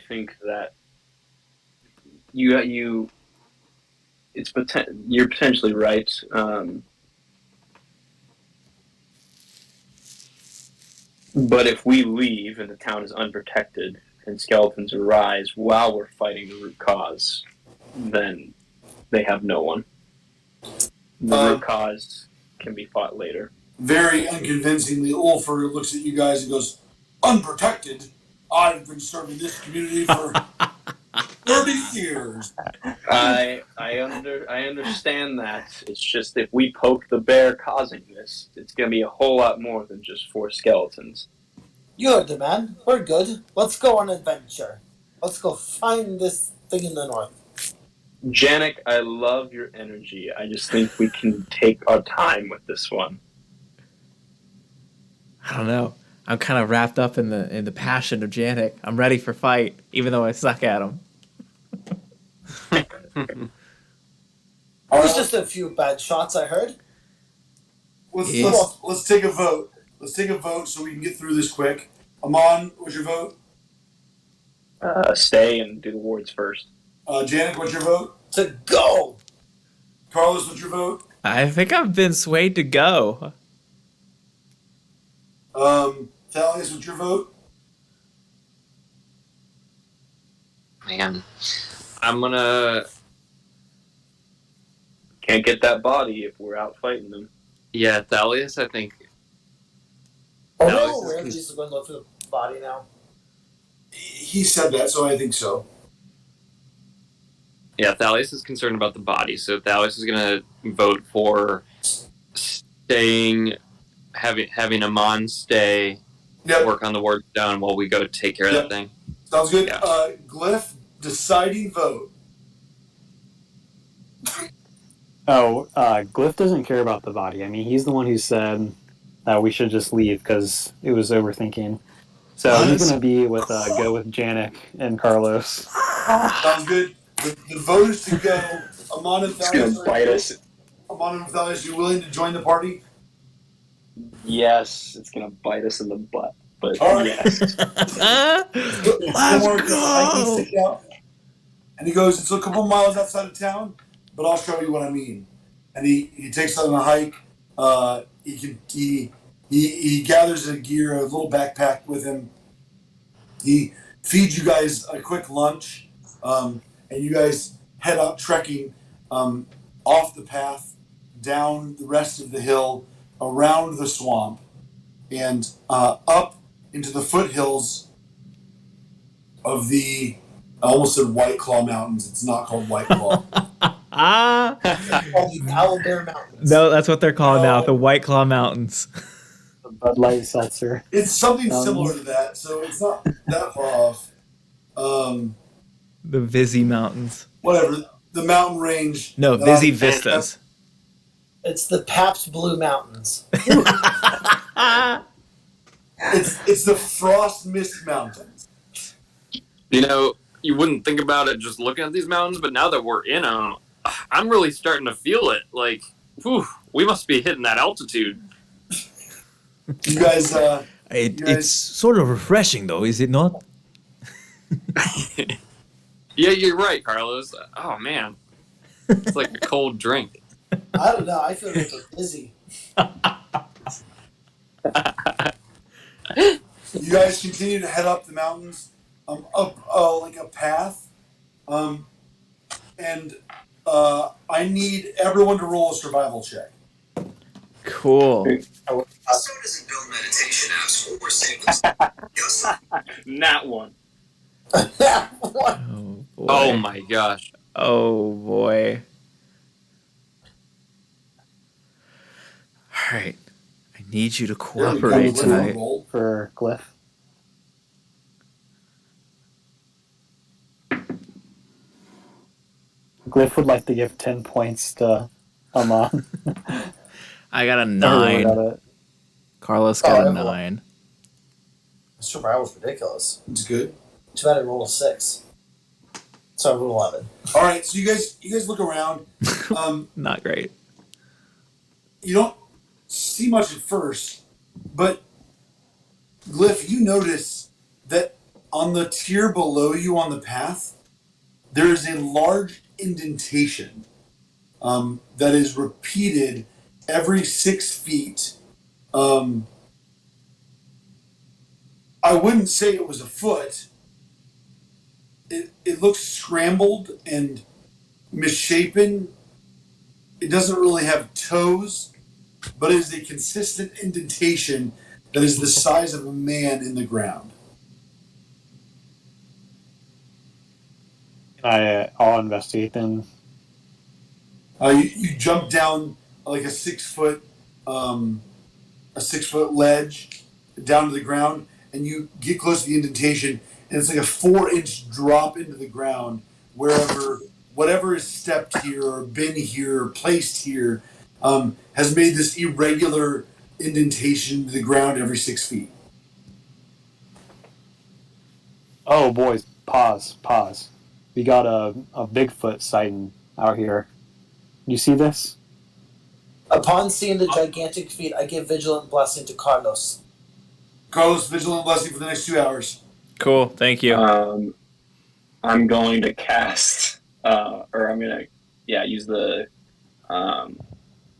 think that you're potentially right. But if we leave and the town is unprotected and skeletons arise while we're fighting the root cause, then they have no one. The root cause can be fought later. Very unconvincingly, Ulfer looks at you guys and goes, "Unprotected? I've been serving this community for 30 years." I understand that. It's just if we poke the bear causing this, it's going to be a whole lot more than just 4 skeletons. You heard the man. We're good. Let's go on an adventure. Let's go find this thing in the north. Janik, I love your energy. I just think we can take our time with this one. I don't know. I'm kind of wrapped up in the passion of Janik. I'm ready for fight, even though I suck at him. It was just a few bad shots, I heard. Let's take a vote. Let's take a vote so we can get through this quick. Amon, what's your vote? Stay and do the wards first. Janik, what's your vote? To go! Carlos, what's your vote? I think I've been swayed to go. Thalius, what's your vote? Man, I'm gonna. Can't get that body if we're out fighting them. Yeah, Thalius, I think. Oh no, we're just going to look for the body now. He said that, so I think so. Yeah, Thalius is concerned about the body, so Thalius is gonna vote for staying, having Amon stay, work on the ward stone while we go take care of that thing. Sounds good. Yeah. Glyph, deciding vote. Glyph doesn't care about the body. I mean, he's the one who said that we should just leave because it was overthinking. So he's going to be with go with Janik and Carlos. Sounds good. The vote is to go. Amon and It's going to bite us. Amon and Thalius, you willing to join the party? Yes, it's going to bite us in the butt. But all right. Yes. Let's go! And he goes, it's a couple miles outside of town, but I'll show you what I mean. And he takes on a hike. He gathers a gear, a little backpack with him. He feeds you guys a quick lunch, and you guys head out trekking off the path, down the rest of the hill, around the swamp, and up into the foothills of the, I almost said White Claw Mountains. It's not called White Claw. It's called the Owlbear Mountains. No, that's what they're called now, the White Claw Mountains. The Bud Light Seltzer. It's something similar to that, so it's not that far off. The Vizzy Mountains. Whatever. The mountain range. No, Vizzy Vistas. It's the Pabst Blue Mountains. It's the Frost Mist Mountains. You know, you wouldn't think about it just looking at these mountains, but now that we're in them, I'm really starting to feel it. Like, whew, we must be hitting that altitude. You guys, it's sort of refreshing, though, is it not? Yeah, you're right, Carlos. Oh, man. It's like a cold drink. I don't know. I feel like we're busy. You guys continue to head up the mountains, up like a path, and I need everyone to roll a survival check. Cool. So doesn't build meditation apps or singles. Not one. What? Oh boy. Oh my gosh. Oh boy. All right. I need you to There we go. cooperate What do you want to tonight. roll? For Glyph. Glyph would like to give 10 points to Amon. I got a Every word 9. of it. Carlos got a everyone. 9. Survival's ridiculous. It's good. Too bad I rolled a 6. So I rolled 11. All right, so you guys look around. Not great. You don't see much at first, but Glyph, you notice that on the tier below you on the path, there is a large indentation that is repeated every 6 feet. I wouldn't say it was a foot. It looks scrambled and misshapen. It doesn't really have toes, but it is a consistent indentation that is the size of a man in the ground. I'll investigate then. You jump down like a 6 foot ledge down to the ground, and you get close to the indentation, and it's like a 4-inch drop into the ground wherever whatever is stepped here or been here or placed here has made this irregular indentation into the ground every 6 feet. Oh, boys, pause. We got a Bigfoot sighting out here. You see this? Upon seeing the gigantic feet, I give Vigilant Blessing to Carlos. Carlos, vigilant blessing for the next 2 hours. Cool. Thank you. I'm going to cast, or I'm going to, use the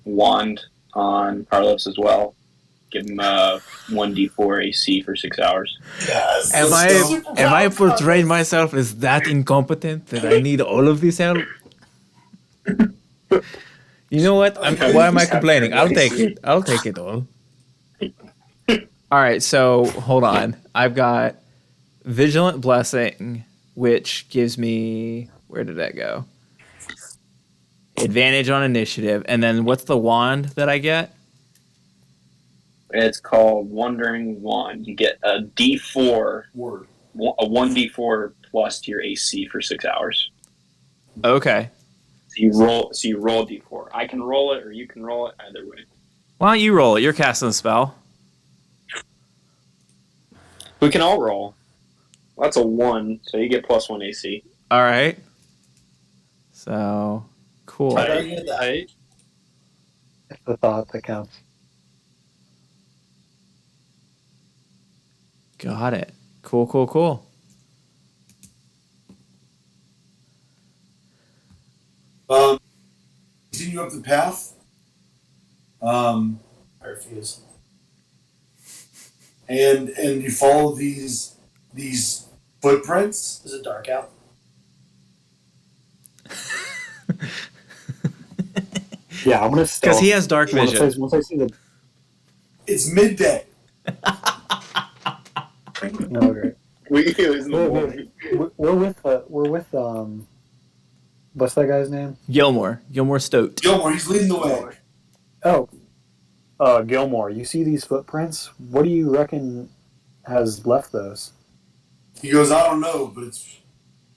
wand on Carlos as well. Give him 1d4 AC for 6 hours. Yes. Am I portraying myself as that incompetent that I need all of this help? You know what? Why am I complaining? I'll take it. I'll take it all. All right, so hold on. I've got Vigilant Blessing, which gives me, where did that go? Advantage on initiative. And then what's the wand that I get? It's called Wandering Wand. You get a D4, Word. a 1d4 plus to your AC for 6 hours. Okay. So you roll D4. I can roll it, or you can roll it. Either way. Why don't you roll it? You're casting the spell. We can all roll. Well, that's a 1, so you get +1 AC. All right. So, cool. Right. Right. It's the thought that counts. Got it. Cool. Continue up the path. I refuse. And you follow these footprints. Is it dark out? Yeah, I'm gonna stealth. Because he has dark vision. Once I see the It's midday. no, great. We're We're with what's that guy's name? Gilmore Stoat. Gilmore, he's leading the way. Oh, Gilmore. You see these footprints? What do you reckon has left those? He goes, I don't know, but it's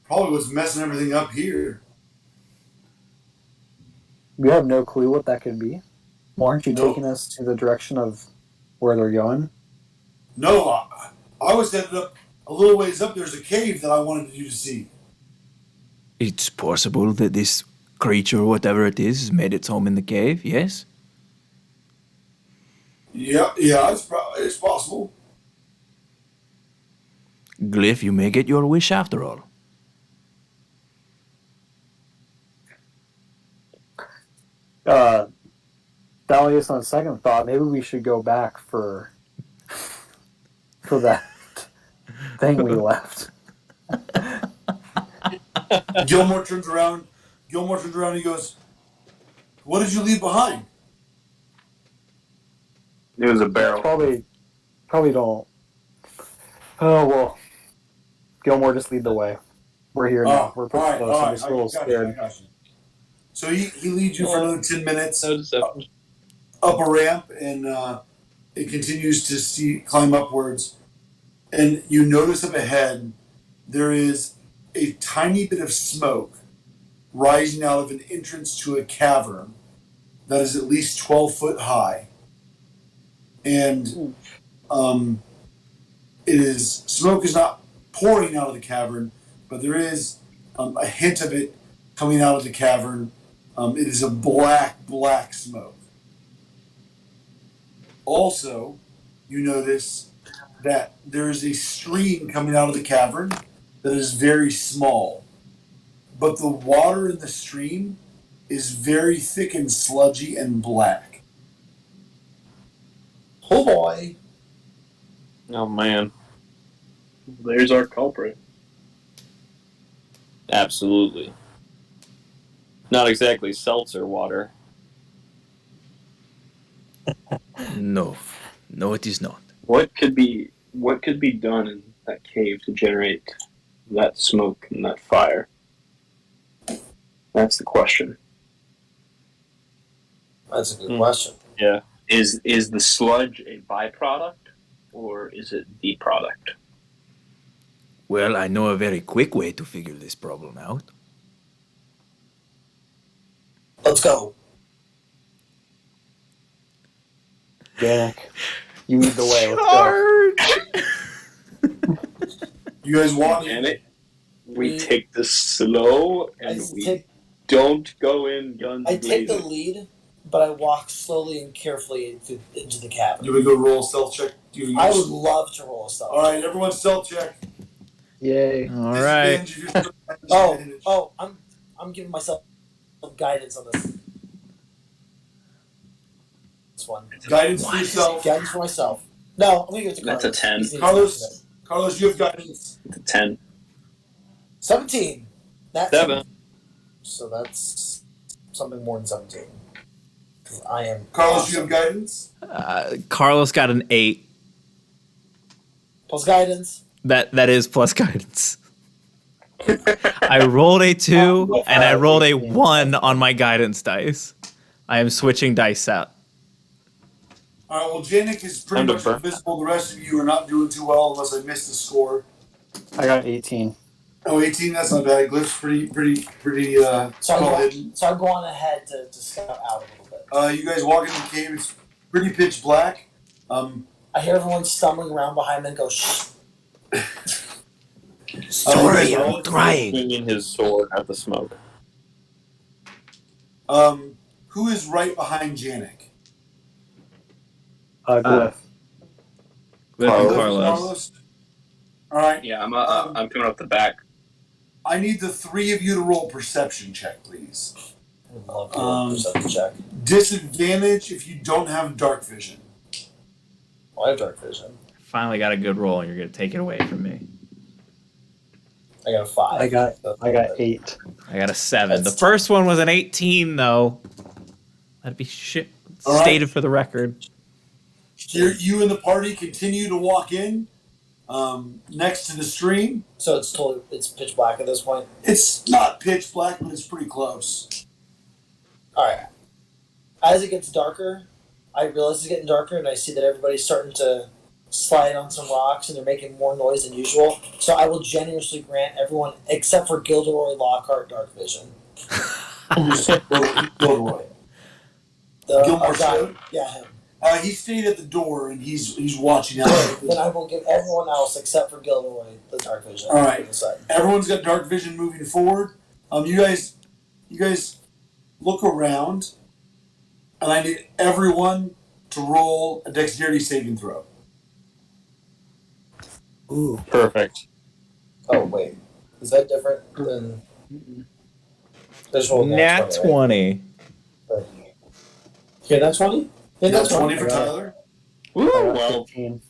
probably what's messing everything up here. You have no clue what that could be. Well, aren't you No. taking us to the direction of where they're going? No, I was headed up a little ways up. There's a cave that I wanted you to see. It's possible that this creature, whatever it is, has made its home in the cave, yes? Yeah, it's possible. Glyph, you may get your wish after all. Dalius, on second thought, maybe we should go back for that thing we left. Gilmore turns around. And he goes, "What did you leave behind?" It was a barrel. Probably don't. Oh well. Gilmore, just lead the way. We're here now. We're pretty close. I'm just a little scared. got you. So he leads you for another 10 minutes No deception. up a ramp, and it continues to climb upwards. And you notice up ahead there is a tiny bit of smoke rising out of an entrance to a cavern that is at least 12 foot high. And smoke is not pouring out of the cavern, but there is a hint of it coming out of the cavern. It is a black smoke. Also, you notice that there is a stream coming out of the cavern that is very small, but the water in the stream is very thick and sludgy and black. Oh boy. Oh man. There's our culprit. Absolutely. Not exactly seltzer water. No, it is not. What could be done in that cave to generate that smoke and that fire? That's the question. That's a good question. Yeah. Is the sludge a byproduct or is it the product? Well, I know a very quick way to figure this problem out. Let's go. Janik, you lead the way. Let's go. You guys walk And we take this slow and don't go in guns I take the blazing. lead, but I walk slowly and carefully into the cavern. You would go roll a stealth check. I would love to roll a stealth. All right, everyone, stealth check. Yay. All right. I'm giving myself some guidance on this one. Guidance for yourself. Guidance for myself. No, I'm gonna give it to Carlos. That's a 10. He's the Carlos, you have guidance. It's a 10. 17. That's 7. So that's something more than 17. Because I am. Carlos, awesome. you have guidance. Carlos got an 8. Plus guidance. That is plus guidance. I rolled a 2 and I rolled a 1 on my guidance dice. I am switching dice out. All right, well, Janik is pretty much invisible. The rest of you are not doing too well unless I missed the score. I got 18. Oh, 18, that's not bad. Glyph's pretty So well hidden. I'm going ahead to scout out a little bit. You guys walk into the cave. It's pretty pitch black. I hear everyone stumbling around behind me and go, shh. Sorry, I'm trying. Swinging his sword at the smoke. Who is right behind Janik? Glyph. Carlos. All right. Yeah, I'm coming up the back. I need the three of you to roll perception check, please. I love your perception check. Disadvantage if you don't have dark vision. I have dark vision. Finally got a good roll, and you're gonna take it away from me. I got a 5. I got 8. I got a 7. That's The first one was an 18, though. That'd be shit. All right. Stated for the record. You and the party continue to walk in next to the stream. So it's pitch black at this point. It's not pitch black, but it's pretty close. All right. As it gets darker, I realize it's getting darker, and I see that everybody's starting to slide on some rocks, and they're making more noise than usual. So I will generously grant everyone, except for Gilderoy Lockhart, dark vision. Gilderoy. Gilmore guy, yeah, him. He stayed at the door, and he's watching out. Then I will give everyone else, except for Gilderoy, the dark vision. All right. Everyone's got dark vision moving forward. You guys look around, and I need everyone to roll a dexterity saving throw. Ooh. Perfect. Oh, wait. Is that different than... Nat 20. Right? Okay, that's 20? Yeah, That's that's 20 20. for Tyler. Woo! I got Well, 15.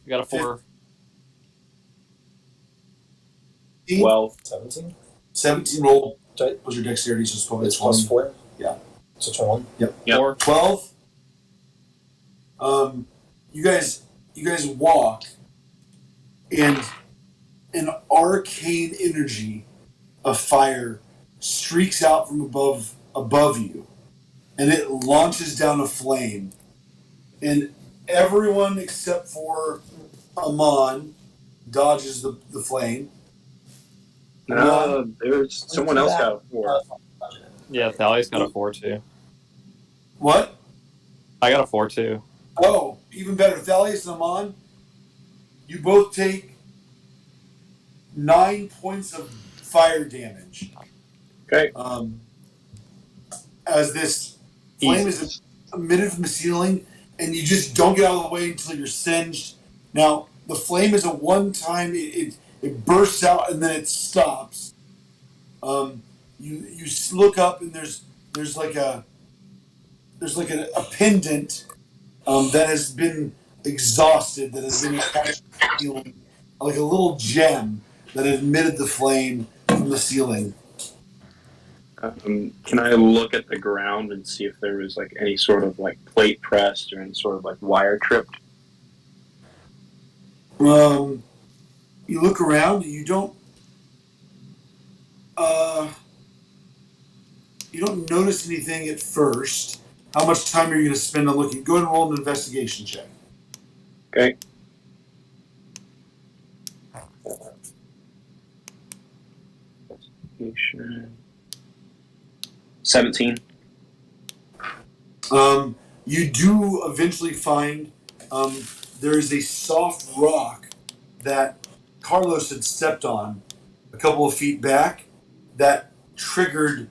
we got a 4. 12. 17? 17 roll. Sorry. Was your dexterity, so it's probably It's 20. plus 4? Yeah. So 21? Yep. 4. 12. You guys walk, and an arcane energy of fire streaks out from above you, and it launches down a flame. And everyone except for Amon dodges the flame. There's someone else got a 4. Yeah, Thalia's got a 4 too. What? I got a 4 too. Oh, even better. Thalius and Amon, you both take 9 points of fire damage. Okay. As this flame is emitted from the ceiling, and you just don't get out of the way until you're singed. Now, the flame is a one-time; it bursts out and then it stops. You look up and there's like a pendant that has been exhausted, that has been attached to the ceiling, like a little gem that had emitted the flame from the ceiling. Can I look at the ground and see if there was like any sort of like plate pressed or any sort of like wire tripped? You look around and you don't notice anything at first. How much time are you going to spend on looking? Go ahead and roll an investigation check. Okay. Investigation. 17. You do eventually find there is a soft rock that Carlos had stepped on a couple of feet back that triggered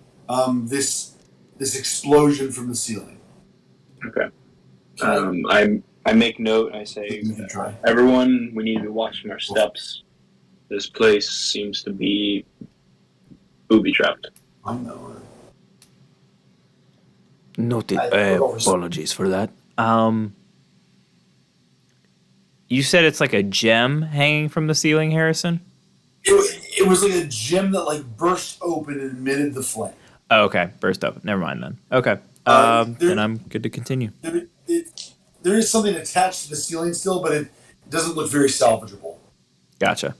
this explosion from the ceiling. Okay. I make note and I say, You can try. everyone, we need to be watching our steps. This place seems to be booby trapped. I know. Noted. over some- Apologies for that. You said it's like a gem hanging from the ceiling, Harrison? It was like a gem that like burst open and emitted the flame. Oh, okay. Burst open. Never mind then. Okay. Then I'm good to continue. There is something attached to the ceiling still, but it doesn't look very salvageable. Gotcha.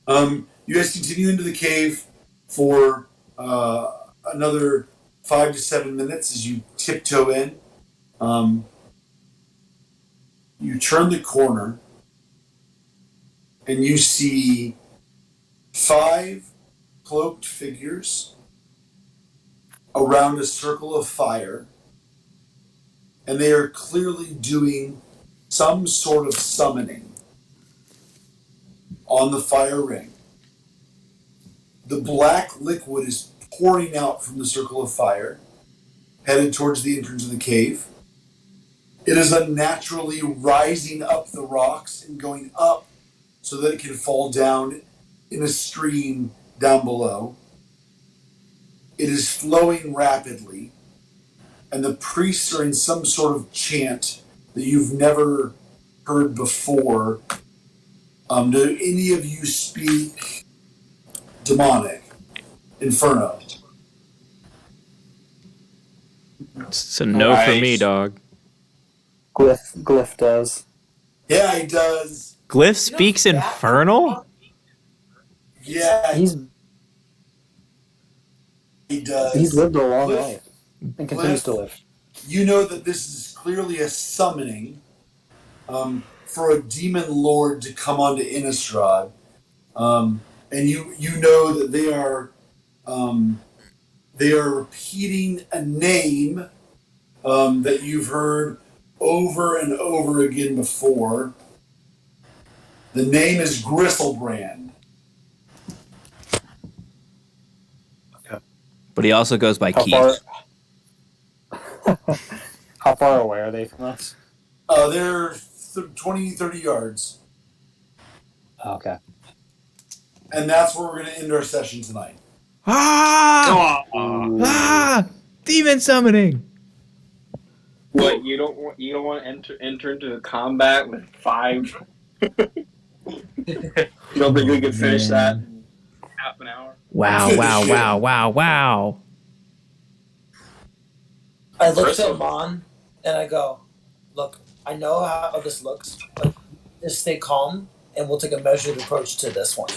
You guys continue into the cave for another 5 to 7 minutes as you tiptoe in. You turn the corner and you see 5 cloaked figures around a circle of fire, and they are clearly doing some sort of summoning on the fire ring. The black liquid is pouring out from the circle of fire, headed towards the entrance of the cave. It is unnaturally rising up the rocks and going up so that it can fall down in a stream down below. It is flowing rapidly, and the priests are in some sort of chant that you've never heard before. Do any of you speak demonic? Inferno? It's a no for me, dog. Glyph does. Yeah, he does. Glyph speaks infernal? Yeah, He's he does. he's lived a long Glyph- life and continues to live. You know that this is clearly a summoning for a demon lord to come onto Innistrad, and you know that they are repeating a name that you've heard over and over again before. The name is Gristlebrand. But he also goes by How Keith. How far away are they from us? They're 20, 30 yards. Okay. And that's where we're going to end our session tonight. Ah! Ah! Demon summoning! What you don't want to enter into the combat with 5? You don't think we could finish that in half an hour? Wow, wow, wow, wow, wow. I look First to of all- Amon and I go, look, I know how this looks, but just stay calm and we'll take a measured approach to this one.